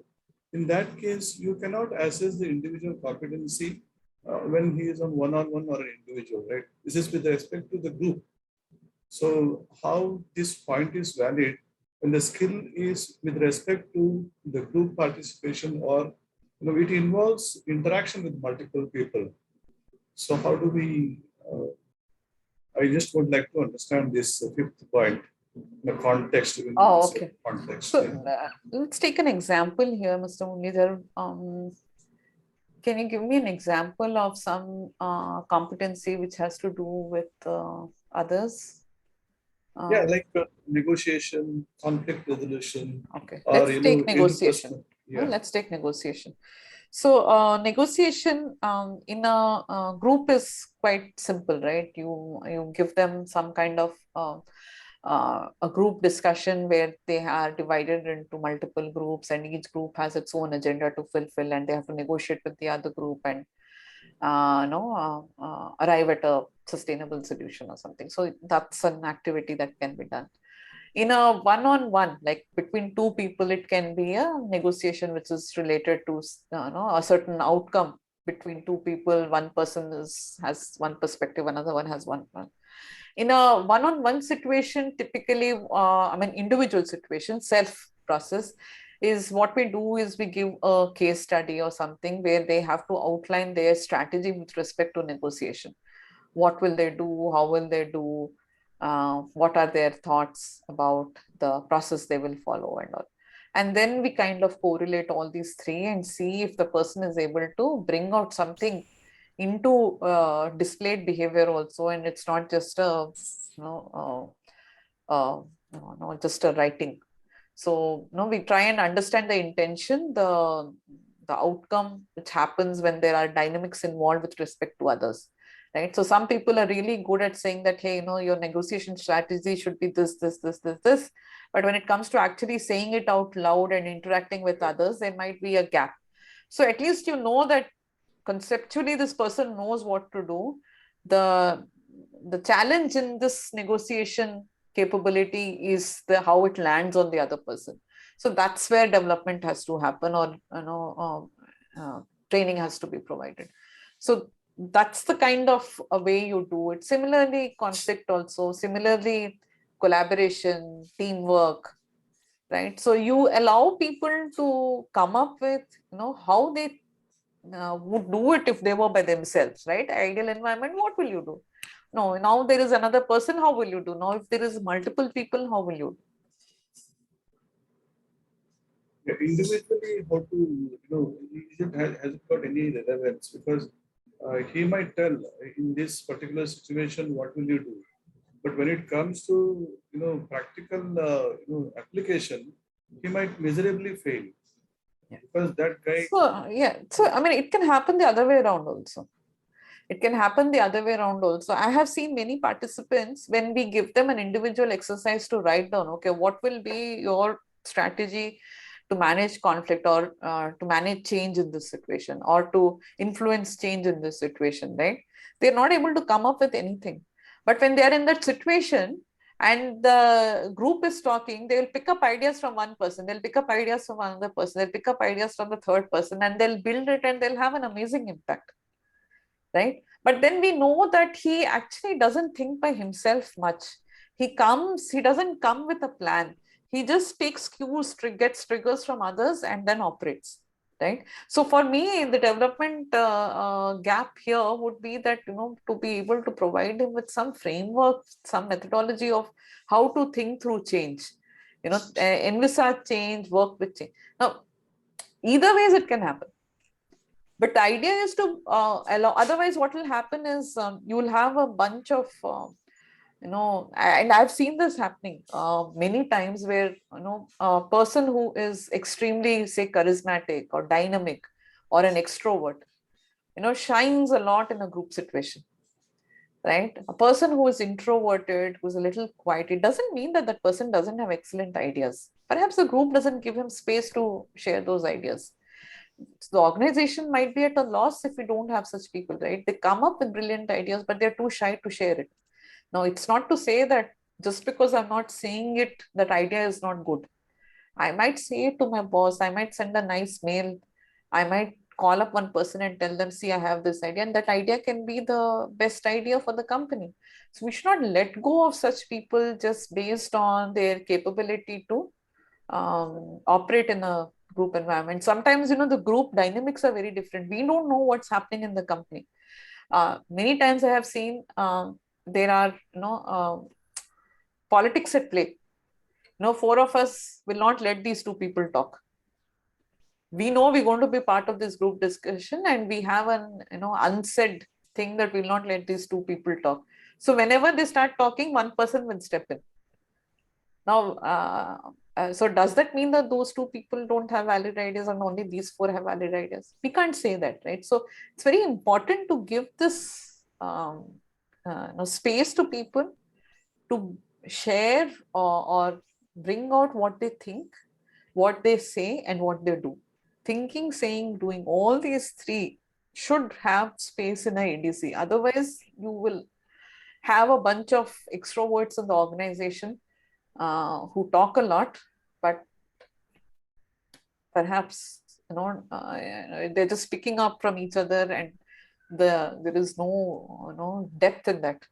In that case, you cannot assess the individual competency when he is on one-on-one or an individual, right? This is with respect to the group. So how this point is valid when the skill is with respect to the group participation, or it involves interaction with multiple people. So how do we I just would like to understand this fifth point, the context. Oh, okay. Context. So let's take an example here, Mr. Munidhar. Can you give me an example of some competency which has to do with others? Yeah, like negotiation, conflict resolution. Okay, or, let's take negotiation. Yeah. Let's take negotiation. So negotiation in a group is quite simple, right? You give them some kind of a group discussion where they are divided into multiple groups, and each group has its own agenda to fulfill, and they have to negotiate with the other group and arrive at a sustainable solution or something. So that's an activity that can be done. In a one-on-one, like between two people, it can be a negotiation which is related to a certain outcome between two people. One person has one perspective, another one has one. In a one-on-one situation, typically, individual situation, self-process is what we do is we give a case study or something where they have to outline their strategy with respect to negotiation. What will they do? How will they do? What are their thoughts about the process they will follow and all. And then we kind of correlate all these three and see if the person is able to bring out something into displayed behavior also, and it's not just a just a writing. So we try and understand the intention, the outcome which happens when there are dynamics involved with respect to others, right? So some people are really good at saying that, hey, your negotiation strategy should be this, but when it comes to actually saying it out loud and interacting with others, there might be a gap. So at least that conceptually this person knows what to do. The challenge in this negotiation capability is how it lands on the other person. So that's where development has to happen, or training has to be provided. So that's the kind of a way you do it. Similarly, conflict also, similarly, collaboration, teamwork, right? So you allow people to come up with how they would do it if they were by themselves, right? Ideal environment, what will you do? No, now there is another person, how will you do? Now if there is multiple people, how will you do? Yeah, individually, how to, has it got any relevance? Because he might tell in this particular situation, what will you do? But when it comes to, practical, application, he might miserably fail. Yeah. Because that guy. So I mean, it can happen the other way around also. It can happen the other way around also. I have seen many participants, when we give them an individual exercise to write down, okay, what will be your strategy to manage conflict, or to manage change in this situation, or to influence change in this situation, right? They're not able to come up with anything. But when they're in that situation and the group is talking, they will pick up ideas from one person, they'll pick up ideas from another person, they'll pick up ideas from the third person, and they'll build it and they'll have an amazing impact, right? But then we know that he actually doesn't think by himself much. He doesn't come with a plan. He just takes cues, gets triggers from others, and then operates, right? So for me, the development gap here would be that, to be able to provide him with some framework, some methodology of how to think through change, envisage change, work with change. Now, either ways it can happen. But the idea is to allow, otherwise what will happen is, you will have a bunch of, and I've seen this happening many times, where, a person who is extremely, say, charismatic or dynamic or an extrovert, shines a lot in a group situation, right? A person who is introverted, who's a little quiet, it doesn't mean that that person doesn't have excellent ideas. Perhaps the group doesn't give him space to share those ideas. So the organization might be at a loss if we don't have such people, right? They come up with brilliant ideas, but they're too shy to share it. Now, it's not to say that just because I'm not saying it, that idea is not good. I might say it to my boss, I might send a nice mail, I might call up one person and tell them, see, I have this idea, and that idea can be the best idea for the company. So we should not let go of such people just based on their capability to operate in a group environment. Sometimes, the group dynamics are very different. We don't know what's happening in the company. Many times I have seen there are, politics at play. Four of us will not let these two people talk. We know we're going to be part of this group discussion, and we have an, unsaid thing that we'll not let these two people talk. So whenever they start talking, one person will step in. Now, so does that mean that those two people don't have valid ideas and only these four have valid ideas? We can't say that, right? So it's very important to give this space to people to share, or bring out what they think, what they say, and what they do. Thinking, saying, doing, all these three should have space in a ADC. Otherwise, you will have a bunch of extroverts in the organization who talk a lot, but perhaps they're just picking up from each other, and there is no depth in that.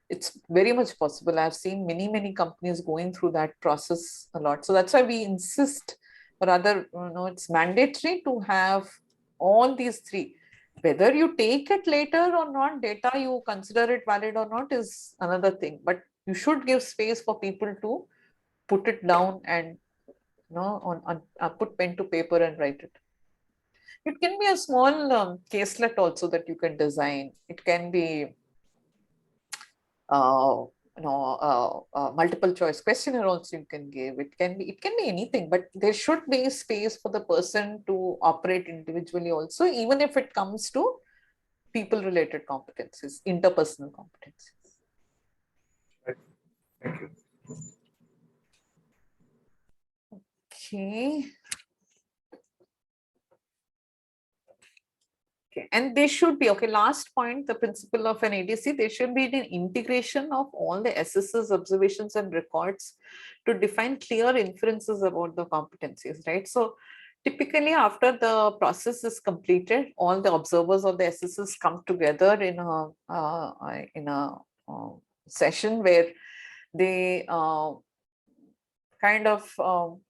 It's very much possible. I've seen many companies going through that process a lot. So that's why we insist, or rather, it's mandatory to have all these three. Whether you take it later or not, data you consider it valid or not is another thing. But you should give space for people to put it down and put pen to paper and write it. It can be a small caselet also that you can design. It can be uh, multiple choice questionnaire also you can give. It can be anything, but there should be space for the person to operate individually also, even if it comes to people related competencies, interpersonal competencies. Right. Thank you. Okay. Okay, and they should be, okay, last point, the principle of an ADC, there should be an integration of all the assessors, observations and records to define clear inferences about the competencies, right? So typically after the process is completed, all the observers or the assessors come together in a session where they kind of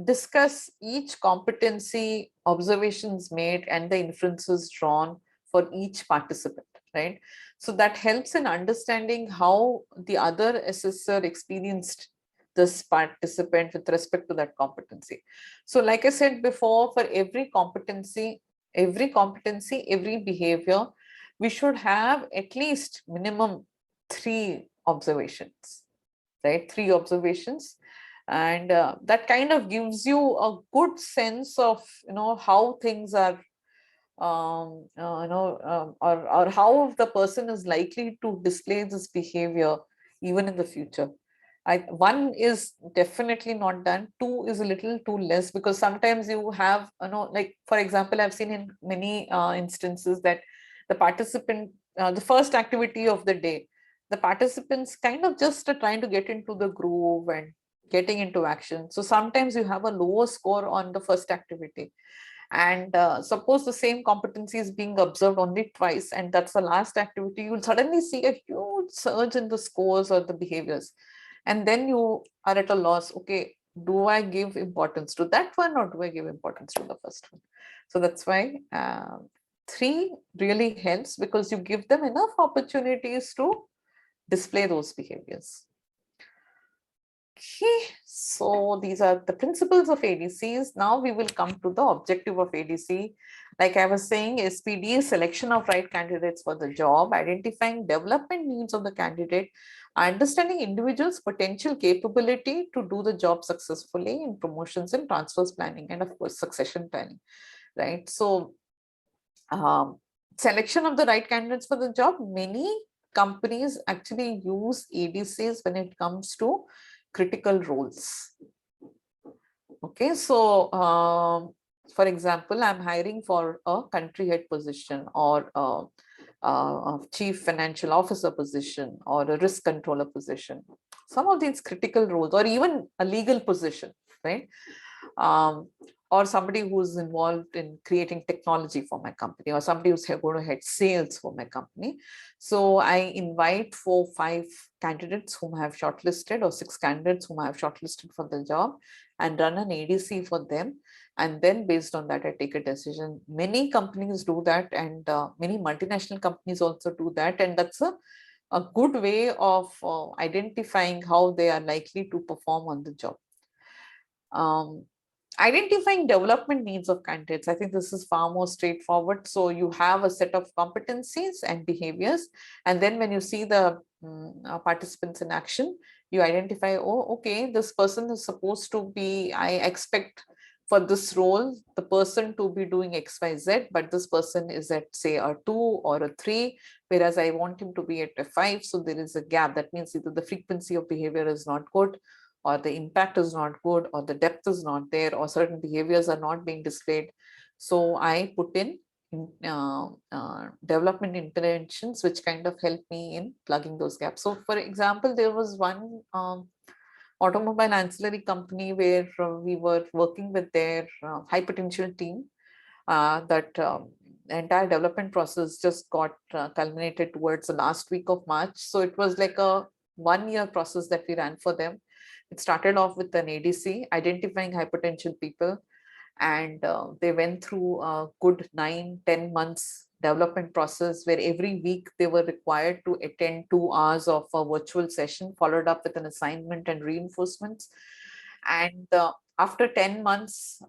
discuss each competency, observations made and the inferences drawn for each participant, right? So that helps in understanding how the other assessor experienced this participant with respect to that competency. So like I said before, for every competency, every behavior, we should have at least minimum 3 observations, right? 3 observations, and that kind of gives you a good sense of how things are or how the person is likely to display this behavior even in the future. One is definitely not done, 2 is a little too less, because sometimes you have like for example, I've seen in many instances that the participant, the first activity of the day, the participants kind of just are trying to get into the groove and getting into action. So sometimes you have a lower score on the first activity, and suppose the same competency is being observed only twice and that's the last activity, you'll suddenly see a huge surge in the scores or the behaviors, and then you are at a loss. Okay, do I give importance to that one or do I give importance to the first one? So that's why 3 really helps, because you give them enough opportunities to display those behaviors. Okay, so these are the principles of ADCs. Now we will come to the objective of ADC. Like I was saying, SPD is selection of right candidates for the job, identifying development needs of the candidate, understanding individuals' potential capability to do the job successfully in promotions and transfers planning, and of course, succession planning, right? So selection of the right candidates for the job, many companies actually use ADCs when it comes to critical roles. Okay, so for example, I'm hiring for a country head position or a chief financial officer position or a risk controller position. Some of these critical roles, or even a legal position, right? Or somebody who's involved in creating technology for my company, or somebody who's going to head sales for my company. So I invite 4-5 candidates whom I have shortlisted, or 6 candidates whom I have shortlisted for the job, and run an ADC for them. And then based on that, I take a decision. Many companies do that, and many multinational companies also do that. And that's a good way of identifying how they are likely to perform on the job. Identifying development needs of candidates, I think this is far more straightforward. So you have a set of competencies and behaviors, and then when you see the participants in action, you identify, oh, okay, this person is supposed to be, I expect for this role, the person to be doing XYZ, but this person is at say a 2 or a 3, whereas I want him to be at a 5. So there is a gap. That means either the frequency of behavior is not good, or the impact is not good, or the depth is not there, or certain behaviors are not being displayed. So I put in development interventions which kind of help me in plugging those gaps. So for example, there was one automobile ancillary company where we were working with their high potential team. That entire development process just got culminated towards the last week of March. So it was like a 1-year process that we ran for them. It started off with an ADC, identifying high potential people, and they went through a good 9-10 months development process where every week they were required to attend 2 hours of a virtual session, followed up with an assignment and reinforcements. And after 10 months,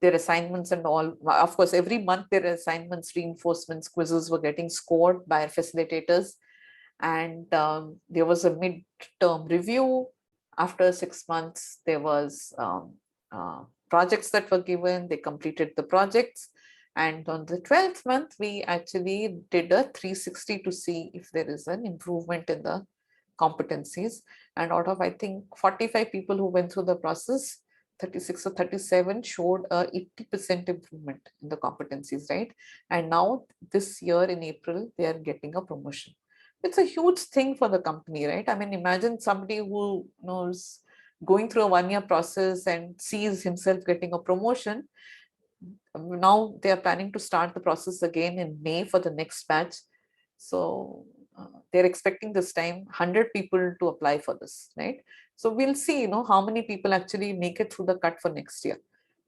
their assignments and all. Of course, every month their assignments, reinforcements, quizzes were getting scored by our facilitators. And there was a mid-term review. After 6 months, there was projects that were given. They completed the projects. And on the 12th month, we actually did a 360 to see if there is an improvement in the competencies. And out of, I think, 45 people who went through the process, 36 or 37 showed a 80% improvement in the competencies, right? And now this year in April, they are getting a promotion. It's a huge thing for the company, right? I mean, imagine somebody who knows going through a 1-year process and sees himself getting a promotion. Now they are planning to start the process again in May for the next batch. So they're expecting this time 100 people to apply for this, right? So we'll see, how many people actually make it through the cut for next year.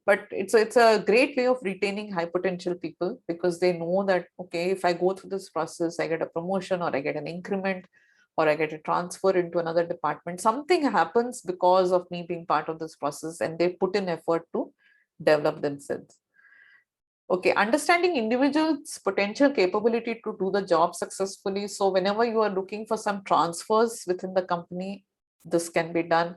But it's a great way of retaining high potential people, because they know that, okay, if I go through this process, I get a promotion or I get an increment or I get a transfer into another department. Something happens because of me being part of this process, and they put in effort to develop themselves. Okay, understanding individuals' potential capability to do the job successfully. So whenever you are looking for some transfers within the company, this can be done.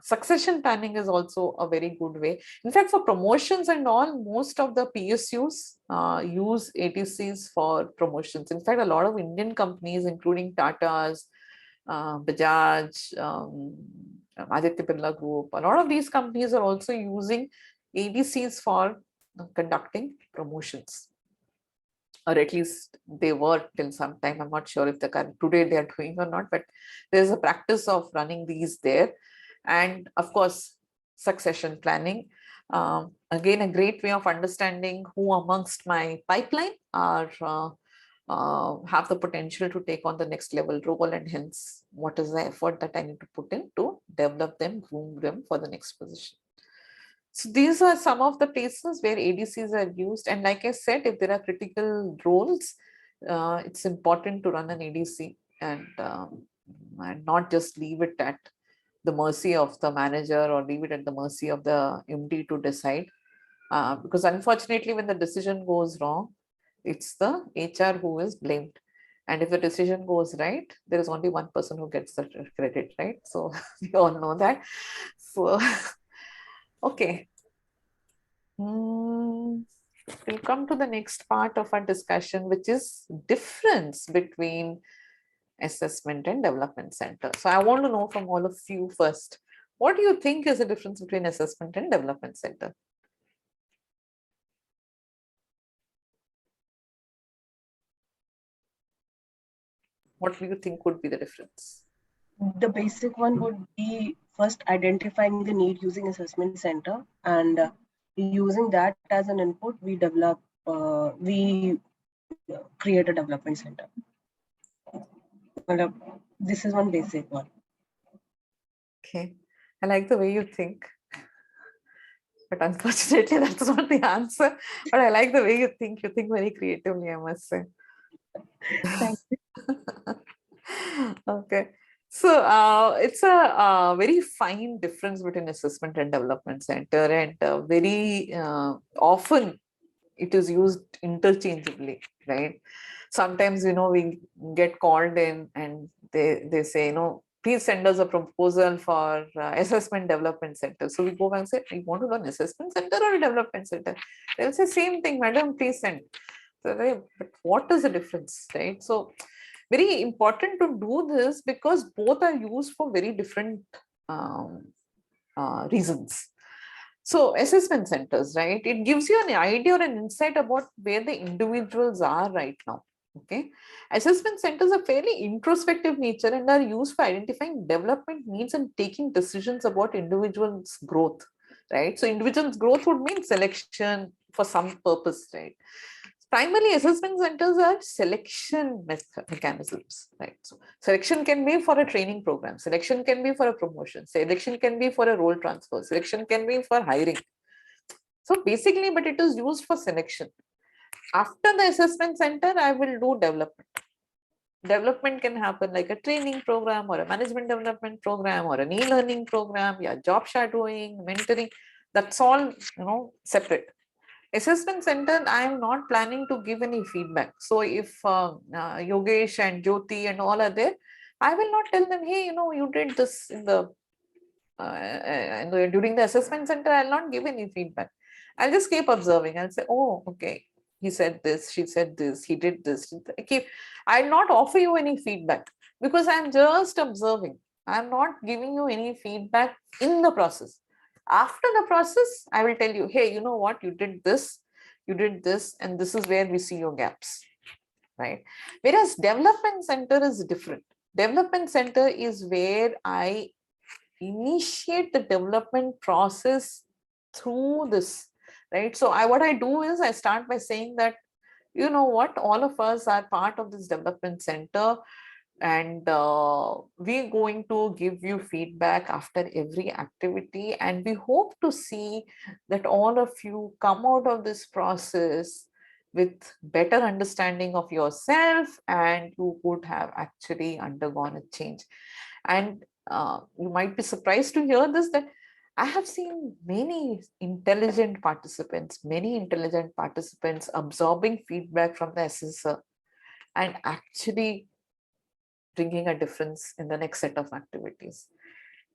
Succession planning is also a very good way. In fact, for promotions and all, most of the PSUs use ATCs for promotions. In fact, a lot of Indian companies, including Tata's, Bajaj, Aditya Birla Group, a lot of these companies are also using ADCs for conducting promotions, or at least they were till some time. I'm not sure if today they are doing or not, but there's a practice of running these there. And of course, succession planning. Again, a great way of understanding who amongst my pipeline are have the potential to take on the next level role, and hence what is the effort that I need to put in to develop them, groom them for the next position. So these are some of the places where ADCs are used. And like I said, if there are critical roles, it's important to run an ADC and not just leave it at the mercy of the manager or leave it at the mercy of the MD to decide. Because unfortunately, when the decision goes wrong, it's the HR who is blamed. And if the decision goes right, there is only one person who gets the credit, right? So we all know that. So okay. We'll come to the next part of our discussion, which is difference between assessment and development center. So I want to know from all of you first, what do you think is the difference between assessment and development center? What do you think would be the difference? The basic one would be first identifying the need using assessment center, and using that as an input, we create a development center. This is one basic one. Okay, I like the way you think, but unfortunately that's not the answer. But I like the way you think. You think very creatively, I must say. Thank you. Okay. So it's a very fine difference between assessment and development center, and very often it is used interchangeably, right? Sometimes, we get called in and they say, please send us a proposal for assessment development center. So we go back and say, you want to run assessment center or a development center? They'll say, same thing, madam, please send. So but what is the difference, right? So very important to do this, because both are used for very different reasons. So assessment centers, right? It gives you an idea or an insight about where the individuals are right now. Okay. Assessment centers are fairly introspective nature and are used for identifying development needs and taking decisions about individuals' growth, right? So individuals' growth would mean selection for some purpose, right? Primarily, assessment centers are selection mechanisms, right? So selection can be for a training program, selection can be for a promotion, selection can be for a role transfer, selection can be for hiring. So basically, but it is used for selection. After the assessment center, I will do development. Development can happen like a training program or a management development program or an e-learning program, yeah, job shadowing, mentoring. That's all, separate. Assessment center, I am not planning to give any feedback. So if Yogesh and Jyoti and all are there, I will not tell them, hey, you did this in the during the assessment center. I'll not give any feedback. I'll just keep observing. I'll say, oh, okay, he said this, she said this, he did this. I'll not offer you any feedback because I'm just observing. I'm not giving you any feedback in the process. After the process, I will tell you, hey, you know what, you did this, and this is where we see your gaps, right? Whereas development center is different. Development center is where I initiate the development process through this, right? So what I do is I start by saying that, you know what, all of us are part of this development center, and we're going to give you feedback after every activity, and we hope to see that all of you come out of this process with better understanding of yourself, and you would have actually undergone a change. And you might be surprised to hear this, that I have seen many intelligent participants absorbing feedback from the assessor and actually bringing a difference in the next set of activities,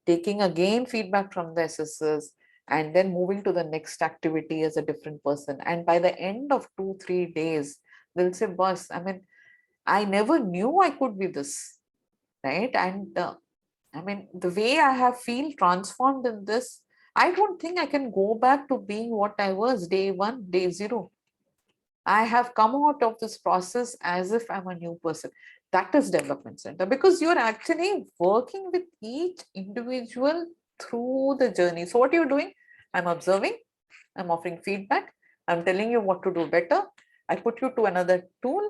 taking again feedback from the assessors, and then moving to the next activity as a different person. And by the end of 2-3 days, they'll say, boss, I mean, I never knew I could be this, right? And I mean, the way I have feel transformed in this, I don't think I can go back to being what I was day one, day zero. I have come out of this process as if I'm a new person. That is development center, because you're actually working with each individual through the journey. So what you're doing, I'm observing, I'm offering feedback, I'm telling you what to do better. I put you to another tool.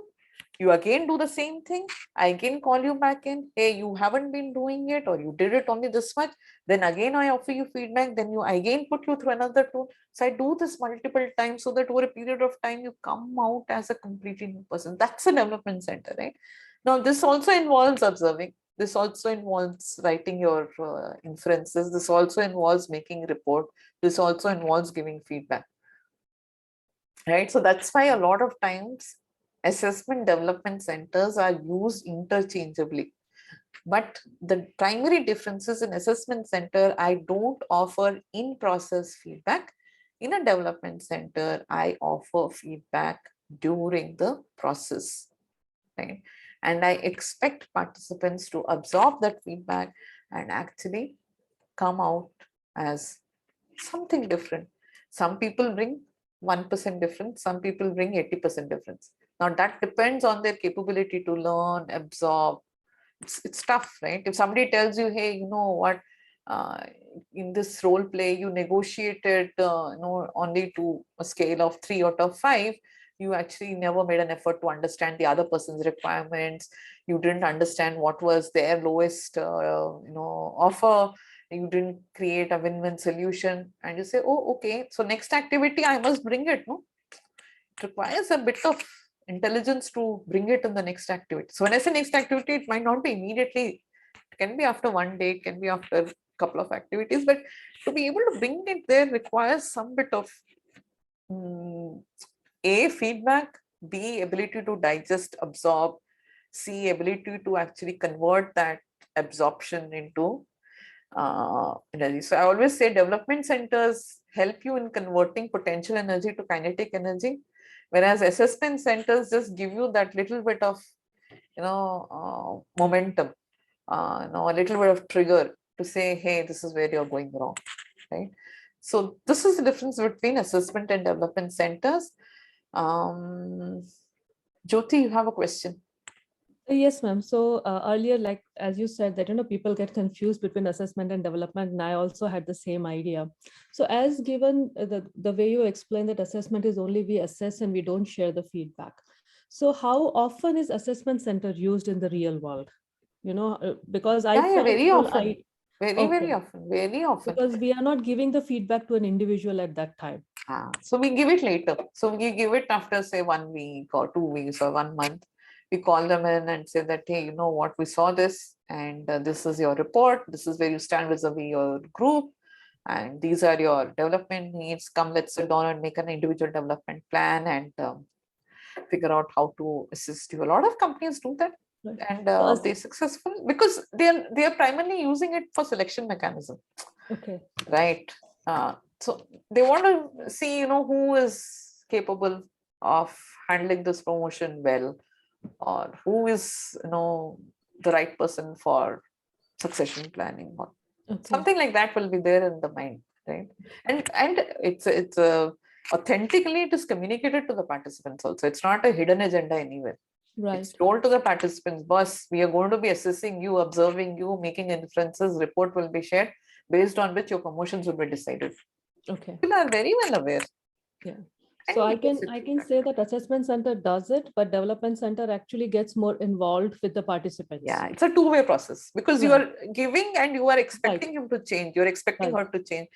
You again do the same thing. I again call you back in. Hey, you haven't been doing it, or you did it only this much. Then again, I offer you feedback. Then you again put you through another tool. So I do this multiple times so that over a period of time, you come out as a completely new person. That's a development center, right? Now, this also involves observing. This also involves writing your inferences. This also involves making report. This also involves giving feedback, right? So that's why a lot of times assessment development centers are used interchangeably. But the primary differences in assessment center, I don't offer in-process feedback. In a development center, I offer feedback during the process, right? And I expect participants to absorb that feedback and actually come out as something different. Some people bring 1% difference, some people bring 80% difference. Now that depends on their capability to learn, absorb. It's tough, right? If somebody tells you, hey, you know what, uh, in this role play, you negotiated only to a scale of 3 out of 5, you actually never made an effort to understand the other person's requirements. You didn't understand what was their lowest offer. You didn't create a win-win solution, and you say, oh, okay, so next activity I must bring it. No, it requires a bit of intelligence to bring it in the next activity. So when I say next activity, it might not be immediately, it can be after one day, it can be after a couple of activities, but to be able to bring it there requires some bit of A, feedback, B, ability to digest, absorb, C, ability to actually convert that absorption into energy. So I always say development centers help you in converting potential energy to kinetic energy, whereas assessment centers just give you that little bit of momentum, a little bit of trigger to say, hey, this is where you're going wrong, right? So this is the difference between assessment and development centers. Jyoti, you have a question. Yes, ma'am. So earlier, like as you said, that people get confused between assessment and development, and I also had the same idea. So as given the way you explain that assessment is only we assess and we don't share the feedback. So how often is assessment center used in the real world? Because I Yeah, felt very well, often. Very often, very often. Because we are not giving the feedback to an individual at that time. So we give it later. So we give it after, say, 1 week or 2 weeks or 1 month. We call them in and say that, hey, you know what, we saw this, and this is your report. This is where you stand vis-a-vis your group. and these are your development needs. Come, let's sit down and make an individual development plan and figure out how to assist you. A lot of companies do that, Right. and So they're successful because they are primarily using it for selection mechanism, okay. right? So they want to see, who is capable of handling this promotion well, or who is, the right person for succession planning, or Okay. something like that will be there in the mind, right? And it's authentically it is communicated to the participants also. It's not a hidden agenda anywhere. Right. It's told to the participants, boss, we are going to be assessing you, observing you, making inferences, report will be shared based on which your promotions will be decided. Okay. People are very well aware. Yeah. And So I yes, can say that assessment center does it, but development center actually gets more involved with the participants. yeah, it's a two-way process because you Right. are giving and you are expecting him to change. You're expecting Right. her to change.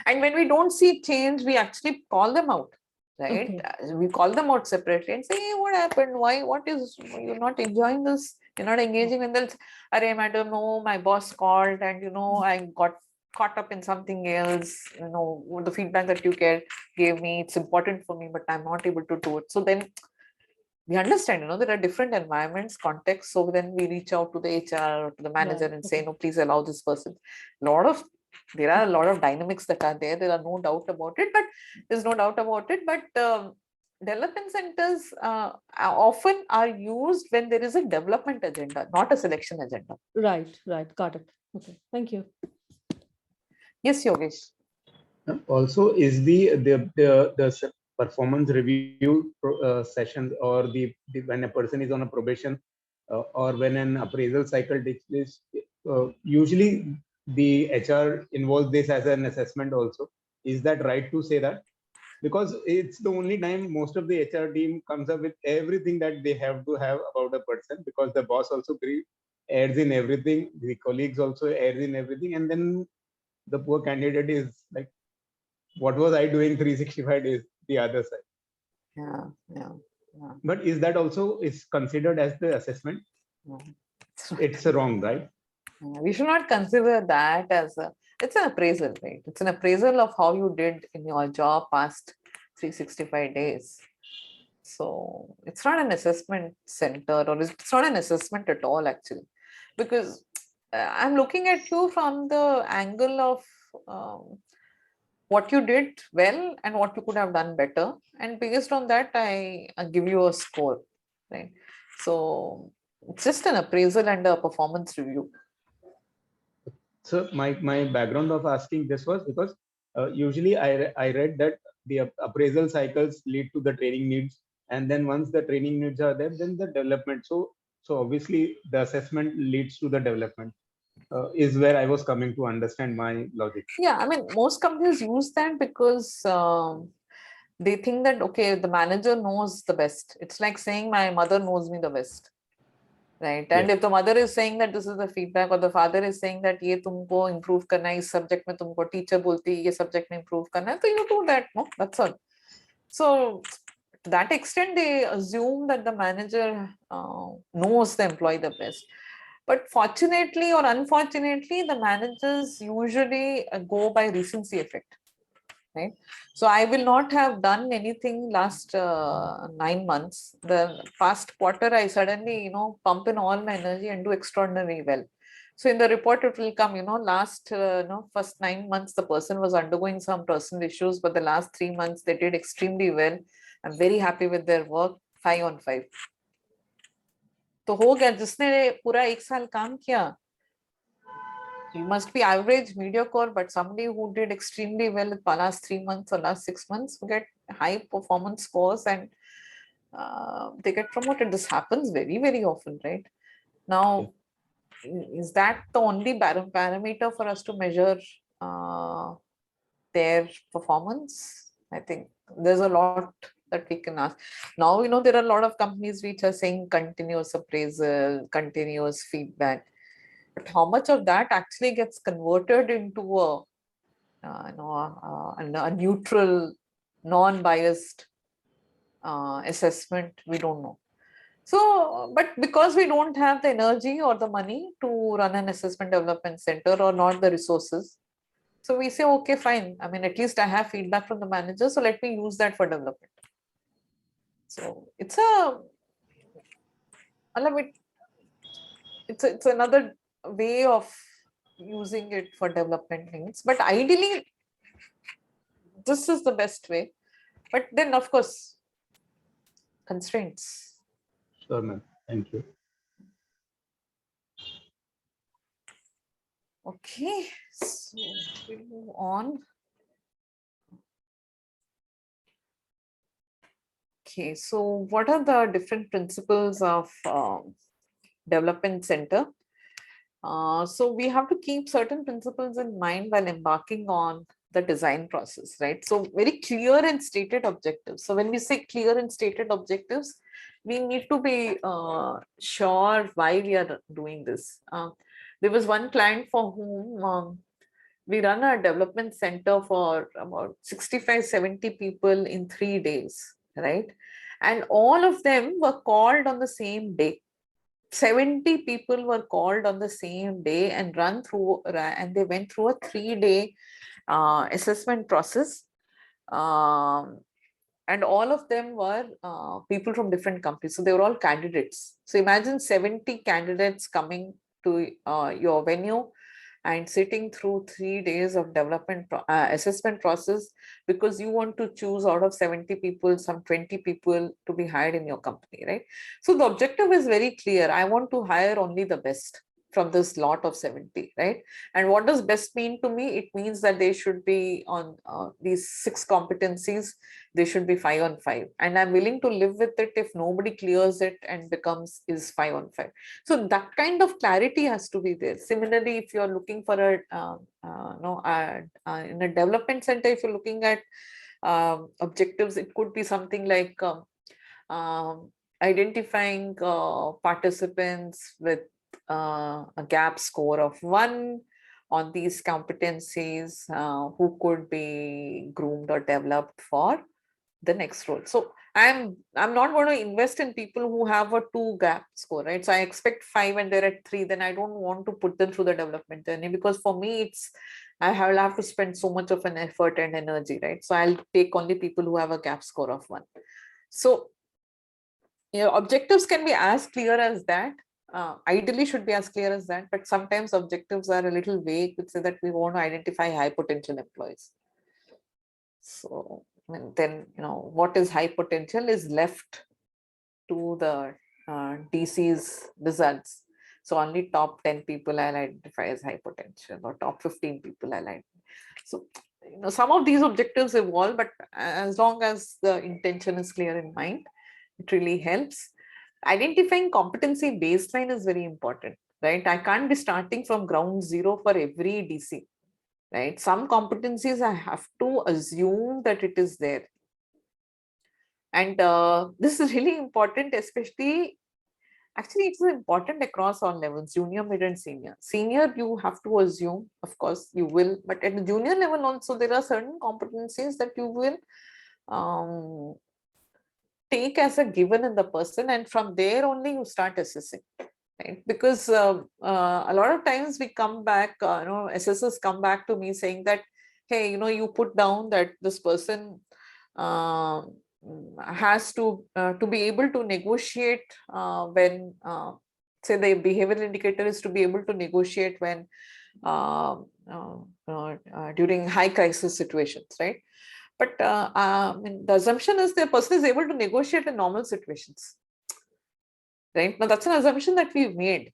And when we don't see change, we actually call them out, right? Okay. We call them out separately and say, hey, what happened? Why? What is, you're not enjoying this? You're not engaging in this? Arey, madam, no, my boss called and, I got caught up in something else. The feedback that you gave me, it's important for me, but I'm not able to do it. So then we understand, there are different environments, contexts. So then we reach out to the HR or to the manager Right. and say, Okay. no, please allow this person. There are a lot of dynamics that are there. There are no doubt about it, but there's no doubt about it. But development centers often are used when there is a development agenda, not a selection agenda. Right. Right. Got it. Okay. Thank you. Yes, Yogesh. Also, is the performance review sessions, or the when a person is on a probation, or when an appraisal cycle takes place, usually the HR involves this as an assessment also. Is that right to say that? Because it's the only time most of the HR team comes up with everything that they have to have about a person, because the boss also adds in everything, the colleagues also adds in everything, and then the poor candidate is like, what was I doing 365 days the other side? Yeah. But is that also is considered as the assessment? No. It's wrong, right? We should not consider that it's an appraisal, right? It's an appraisal of how you did in your job past 365 days. So it's not an assessment center, or it's not an assessment at all, actually, because I'm looking at you from the angle of what you did well and what you could have done better. And based on that, I give you a score, right? So it's just an appraisal and a performance review. So my background of asking this was because usually I read that the appraisal cycles lead to the training needs, and then once the training needs are there, then the development. So obviously the assessment leads to the development. Is where I was coming to understand my logic. Yeah, I mean, most companies use that because they think that, okay, the manager knows the best. It's like saying my mother knows me the best, right? And Yes. if the mother is saying that this is the feedback, or the father is saying that ये तुमको improve करना है, इस subject में तुमको teacher बोलती है ये subject में improve करना है, so you do that, no? That's all. So to that extent, they assume that the manager knows the employee the best. But fortunately or unfortunately, the managers usually go by recency effect, right? So I will not have done anything last 9 months. The past quarter, I suddenly, pump in all my energy and do extraordinarily well. So in the report, it will come, last, first 9 months, the person was undergoing some personal issues, but the last 3 months, they did extremely well. I'm very happy with their work, 5 on 5. तो हो गया जिसने पूरा 1 साल काम किया, he must be average, mediocre, but somebody who did extremely well in the last 3 months or last 6 months will get high performance scores, and they get promoted. This happens very, very often, right? Now, is that the only parameter for us to measure their performance? I think there's a lot that we can ask. Now, there are a lot of companies which are saying continuous appraisal, continuous feedback. But how much of that actually gets converted into a neutral, non-biased assessment? We don't know. So, but because we don't have the energy or the money to run an assessment development center, or not the resources, So we say, okay, fine. I mean, at least I have feedback from the manager, so let me use that for development. So it's it's another way of using it for development needs. But ideally, this is the best way. But then, of course, constraints. Sure, ma'am. Thank you. Okay, so we'll move on. Okay, so what are the different principles of development center? So we have to keep certain principles in mind while embarking on the design process, right? So very clear and stated objectives. So when we say clear and stated objectives, we need to be sure why we are doing this. There was one client for whom we run a development center for about 65, 70 people in 3 days, right? And all of them were called on the same day. 70 people were called on the same day and and they went through a 3-day assessment process. And all of them were people from different companies. So they were all candidates. So imagine 70 candidates coming to your venue and sitting through 3 days of development assessment process, because you want to choose out of 70 people, some 20 people to be hired in your company, right? So the objective is very clear. I want to hire only the best from this lot of 70, right? And what does best mean to me? It means that they should be on these 6 competencies, they should be 5 on 5. And I'm willing to live with it if nobody clears it and is 5 on 5. So that kind of clarity has to be there. Similarly, if you're looking for in a development center, if you're looking at objectives, it could be something like identifying participants with a gap score of 1 on these competencies, who could be groomed or developed for the next role. So I'm not going to invest in people who have a 2 gap score, right? So I expect 5 and they're at 3, then I don't want to put them through the development journey, because for me I will have to spend so much of an effort and energy, right? So I'll take only people who have a gap score of 1. So objectives can be as clear as that. Ideally should be as clear as that, but sometimes objectives are a little vague, which say that we want to identify high potential employees. So then, what is high potential is left to the DC's results. So only top 10 people I'll identify as high potential, or top 15 people I'll identify. So some of these objectives evolve, but as long as the intention is clear in mind, it really helps. Identifying competency baseline is very important, right? I can't be starting from ground zero for every DC, right? Some competencies I have to assume that it is there. And this is really important, especially, actually it's important across all levels, junior, mid and senior. Senior, you have to assume, of course you will, but at the junior level also there are certain competencies that you will take as a given in the person, and from there only you start assessing, right? Because a lot of times we come back, assessors come back to me saying that, hey, you put down that this person has to be able to negotiate when say the behavioral indicator is to be able to negotiate when during high crisis situations, right? But the assumption is the person is able to negotiate in normal situations, right? Now that's an assumption that we've made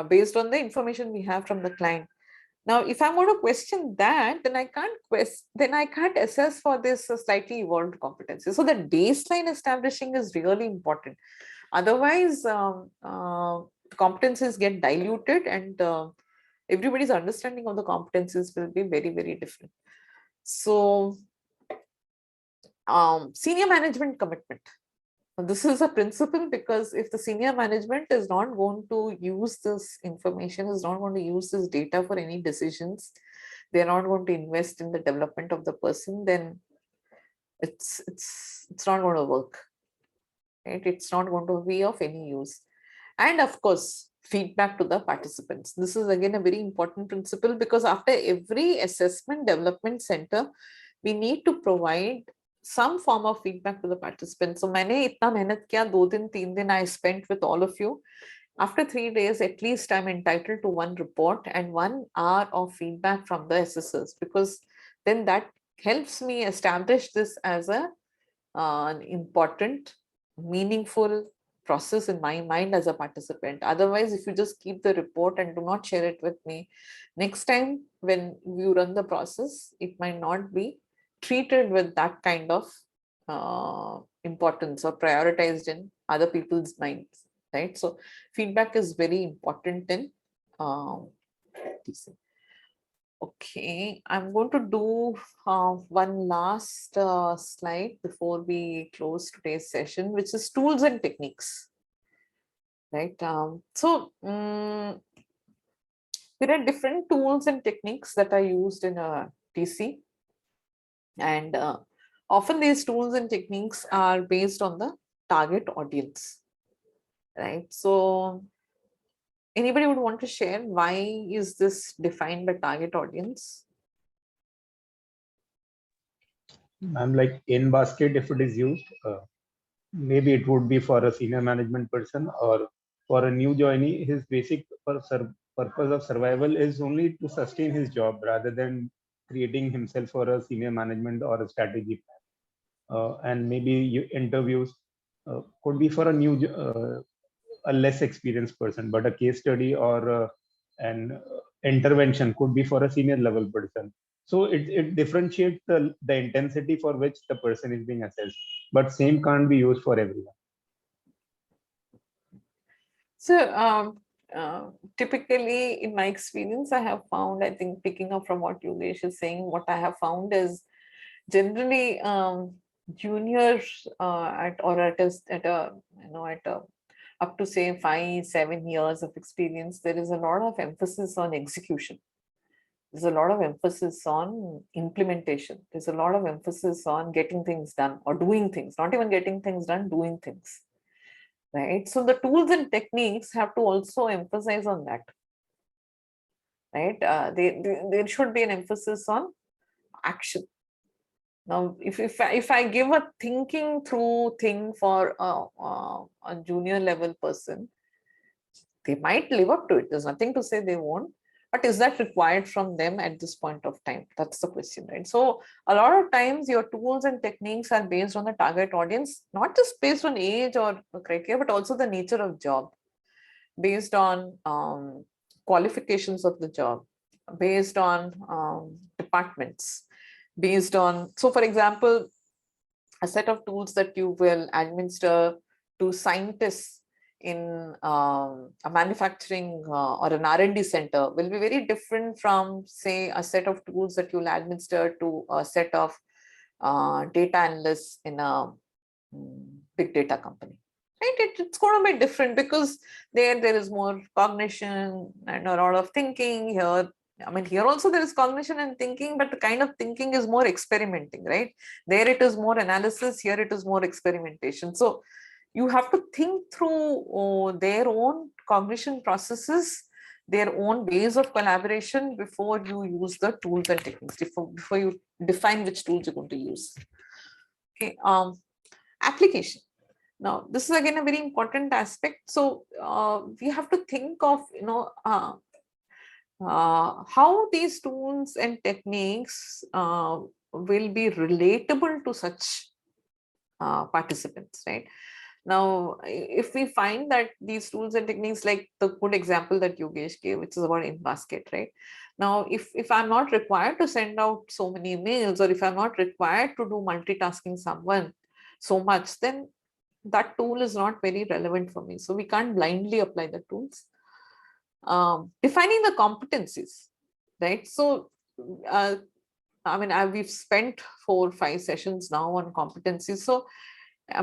based on the information we have from the client. Now, if I'm going to question that, then I can't assess for this slightly evolved competency. So that baseline establishing is really important. Otherwise, competencies get diluted, and everybody's understanding of the competencies will be very, very different. So, senior management commitment. This is a principle, because if the senior management is not going to use this information, is not going to use this data for any decisions, they're not going to invest in the development of the person, then it's not going to work, right? It's not going to be of any use. And of course, feedback to the participants. This is again a very important principle, because after every assessment development center, we need to provide some form of feedback to the participants. So मैंने इतना मेहनत किया, 2 दिन 3 दिन I spent with all of you. After 3 days, at least I'm entitled to 1 report and 1 hour of feedback from the assessors, because then that helps me establish this as an important, meaningful process in my mind as a participant. Otherwise, if you just keep the report and do not share it with me, next time when you run the process, it might not be treated with that kind of importance or prioritized in other people's minds, right? So feedback is very important in TC. Okay, I'm going to do one last slide before we close today's session, which is tools and techniques, right? There are different tools and techniques that are used in a TC, and often these tools and techniques are based on the target audience, right? So anybody would want to share why is this defined by target audience? I'm like in basket, if it is used, maybe it would be for a senior management person, or for a new joinee. His basic purpose of survival is only to sustain his job rather than creating himself for a senior management or a strategy plan. And maybe interviews could be for a less experienced person, but a case study or an intervention could be for a senior level person. So it differentiates the intensity for which the person is being assessed, but same can't be used for everyone. So typically in my experience, I have found, I think picking up from what Yogesh is saying, what I have found is generally juniors at a up to say 5-7 years of experience, there is a lot of emphasis on execution. There's a lot of emphasis on implementation. There's a lot of emphasis on getting things done or doing things, not even getting things done, doing things, right? So the tools and techniques have to also emphasize on that, right? There should be an emphasis on action. Now, if I give a thinking through thing for a junior level person, they might live up to it. There's nothing to say they won't. But is that required from them at this point of time? That's the question, right? So a lot of times your tools and techniques are based on the target audience, not just based on age or criteria, but also the nature of job, based on qualifications of the job, based on departments, based on, so for example, a set of tools that you will administer to scientists in a manufacturing or an R&D center will be very different from, say, a set of tools that you'll administer to a set of data analysts in a big data company. Right? It's going to be different because there is more cognition and a lot of thinking. Here, I mean, here also there is cognition and thinking, but the kind of thinking is more experimenting, right? There it is more analysis, here it is more experimentation. So you have to think through their own cognition processes, their own ways of collaboration before you use the tools and techniques, before you define which tools you're going to use. Okay, application. Now, this is again a very important aspect. So we have to think of, how these tools and techniques will be relatable to such participants, right? Now, if we find that these tools and techniques, like the good example that Yogesh gave, which is about in-basket, right? Now, if I'm not required to send out so many emails, or if I'm not required to do multitasking someone so much, then that tool is not very relevant for me. So we can't blindly apply the tools. Defining the competencies, right? So, I mean, we've spent 4 or 5 sessions now on competencies. So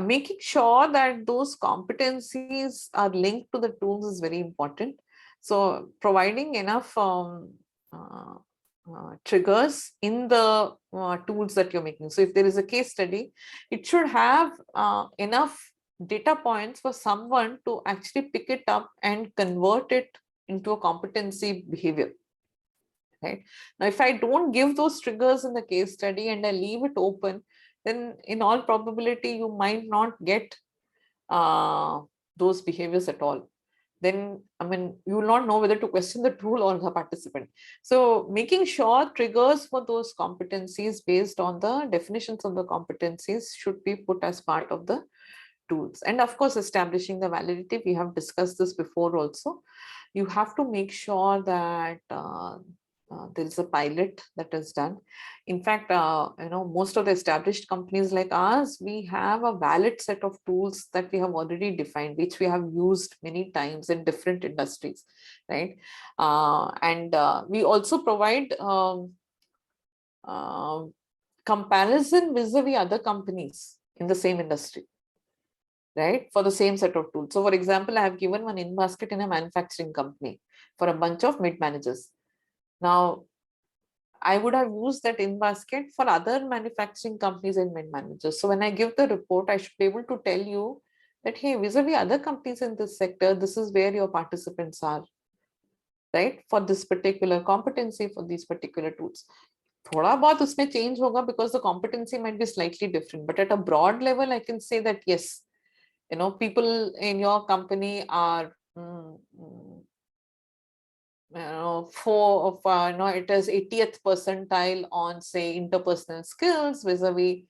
making sure that those competencies are linked to the tools is very important. So providing enough triggers in the tools that you're making. So if there is a case study, it should have enough data points for someone to actually pick it up and convert it into a competency behavior. Right now, if I don't give those triggers in the case study and I leave it open, then in all probability you might not get those behaviors at all. Then I mean, you will not know whether to question the tool or the participant. So making sure triggers for those competencies based on the definitions of the competencies should be put as part of the tools. And of course, establishing the validity, we have discussed this before also. You have to make sure that there is a pilot that is done. In fact, most of the established companies like ours, we have a valid set of tools that we have already defined, which we have used many times in different industries, right? And we also provide comparison vis-a-vis other companies in the same industry, right, for the same set of tools. So for example, I have given one in basket in a manufacturing company for a bunch of mid managers. Now, I would have used that in basket for other manufacturing companies and mid managers. So when I give the report, I should be able to tell you that, hey, vis-a-vis other companies in this sector, this is where your participants are, right, for this particular competency, for these particular tools. थोड़ा बहुत उसमें change होगा because the competency might be slightly different, but at a broad level, I can say that yes, people in your company are it is 80th percentile on, say, interpersonal skills vis-a-vis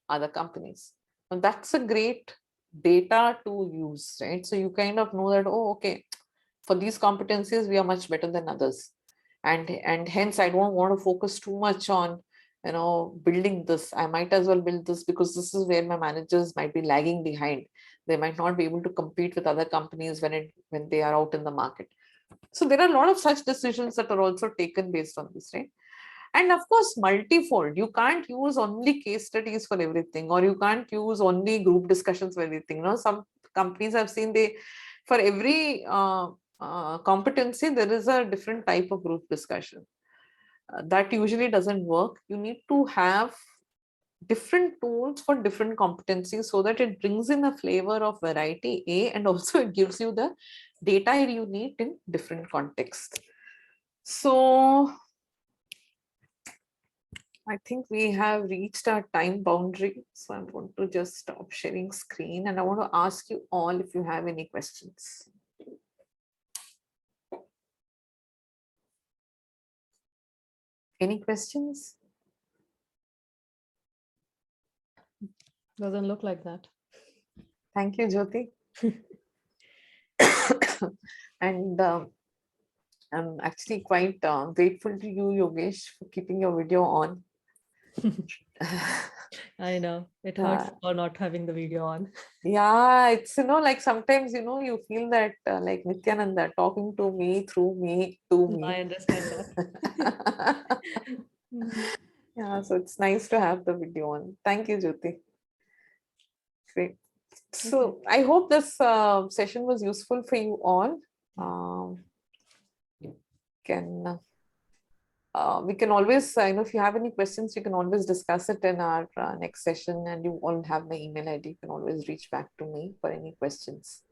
other companies. And that's a great data to use, right? So you kind of know that, oh, okay, for these competencies, we are much better than others. And hence, I don't want to focus too much on, building this. I might as well build this because this is where my managers might be lagging behind. They might not be able to compete with other companies when they are out in the market. So there are a lot of such decisions that are also taken based on this, right? And of course, multifold. You can't use only case studies for everything, or you can't use only group discussions for everything. Some companies I've seen, for every competency, there is a different type of group discussion. That usually doesn't work. You need to have different tools for different competencies so that it brings in a flavor of variety, and also it gives you the data you need in different contexts. So I think we have reached our time boundary. So I'm going to just stop sharing screen, and I want to ask you all if you have any questions. Any questions? Doesn't look like that. Thank you, Jyoti. And I'm actually quite grateful to you, Yogesh, for keeping your video on. I know it hurts for not having the video on. Yeah, it's, like sometimes, you feel that like Nityananda talking to me, through me, to me. I understand that. Yeah, so it's nice to have the video on. Thank you, Jyoti. Great. So I hope this session was useful for you all. We can always, if you have any questions, you can always discuss it in our next session, and you all have my email ID. You can always reach back to me for any questions.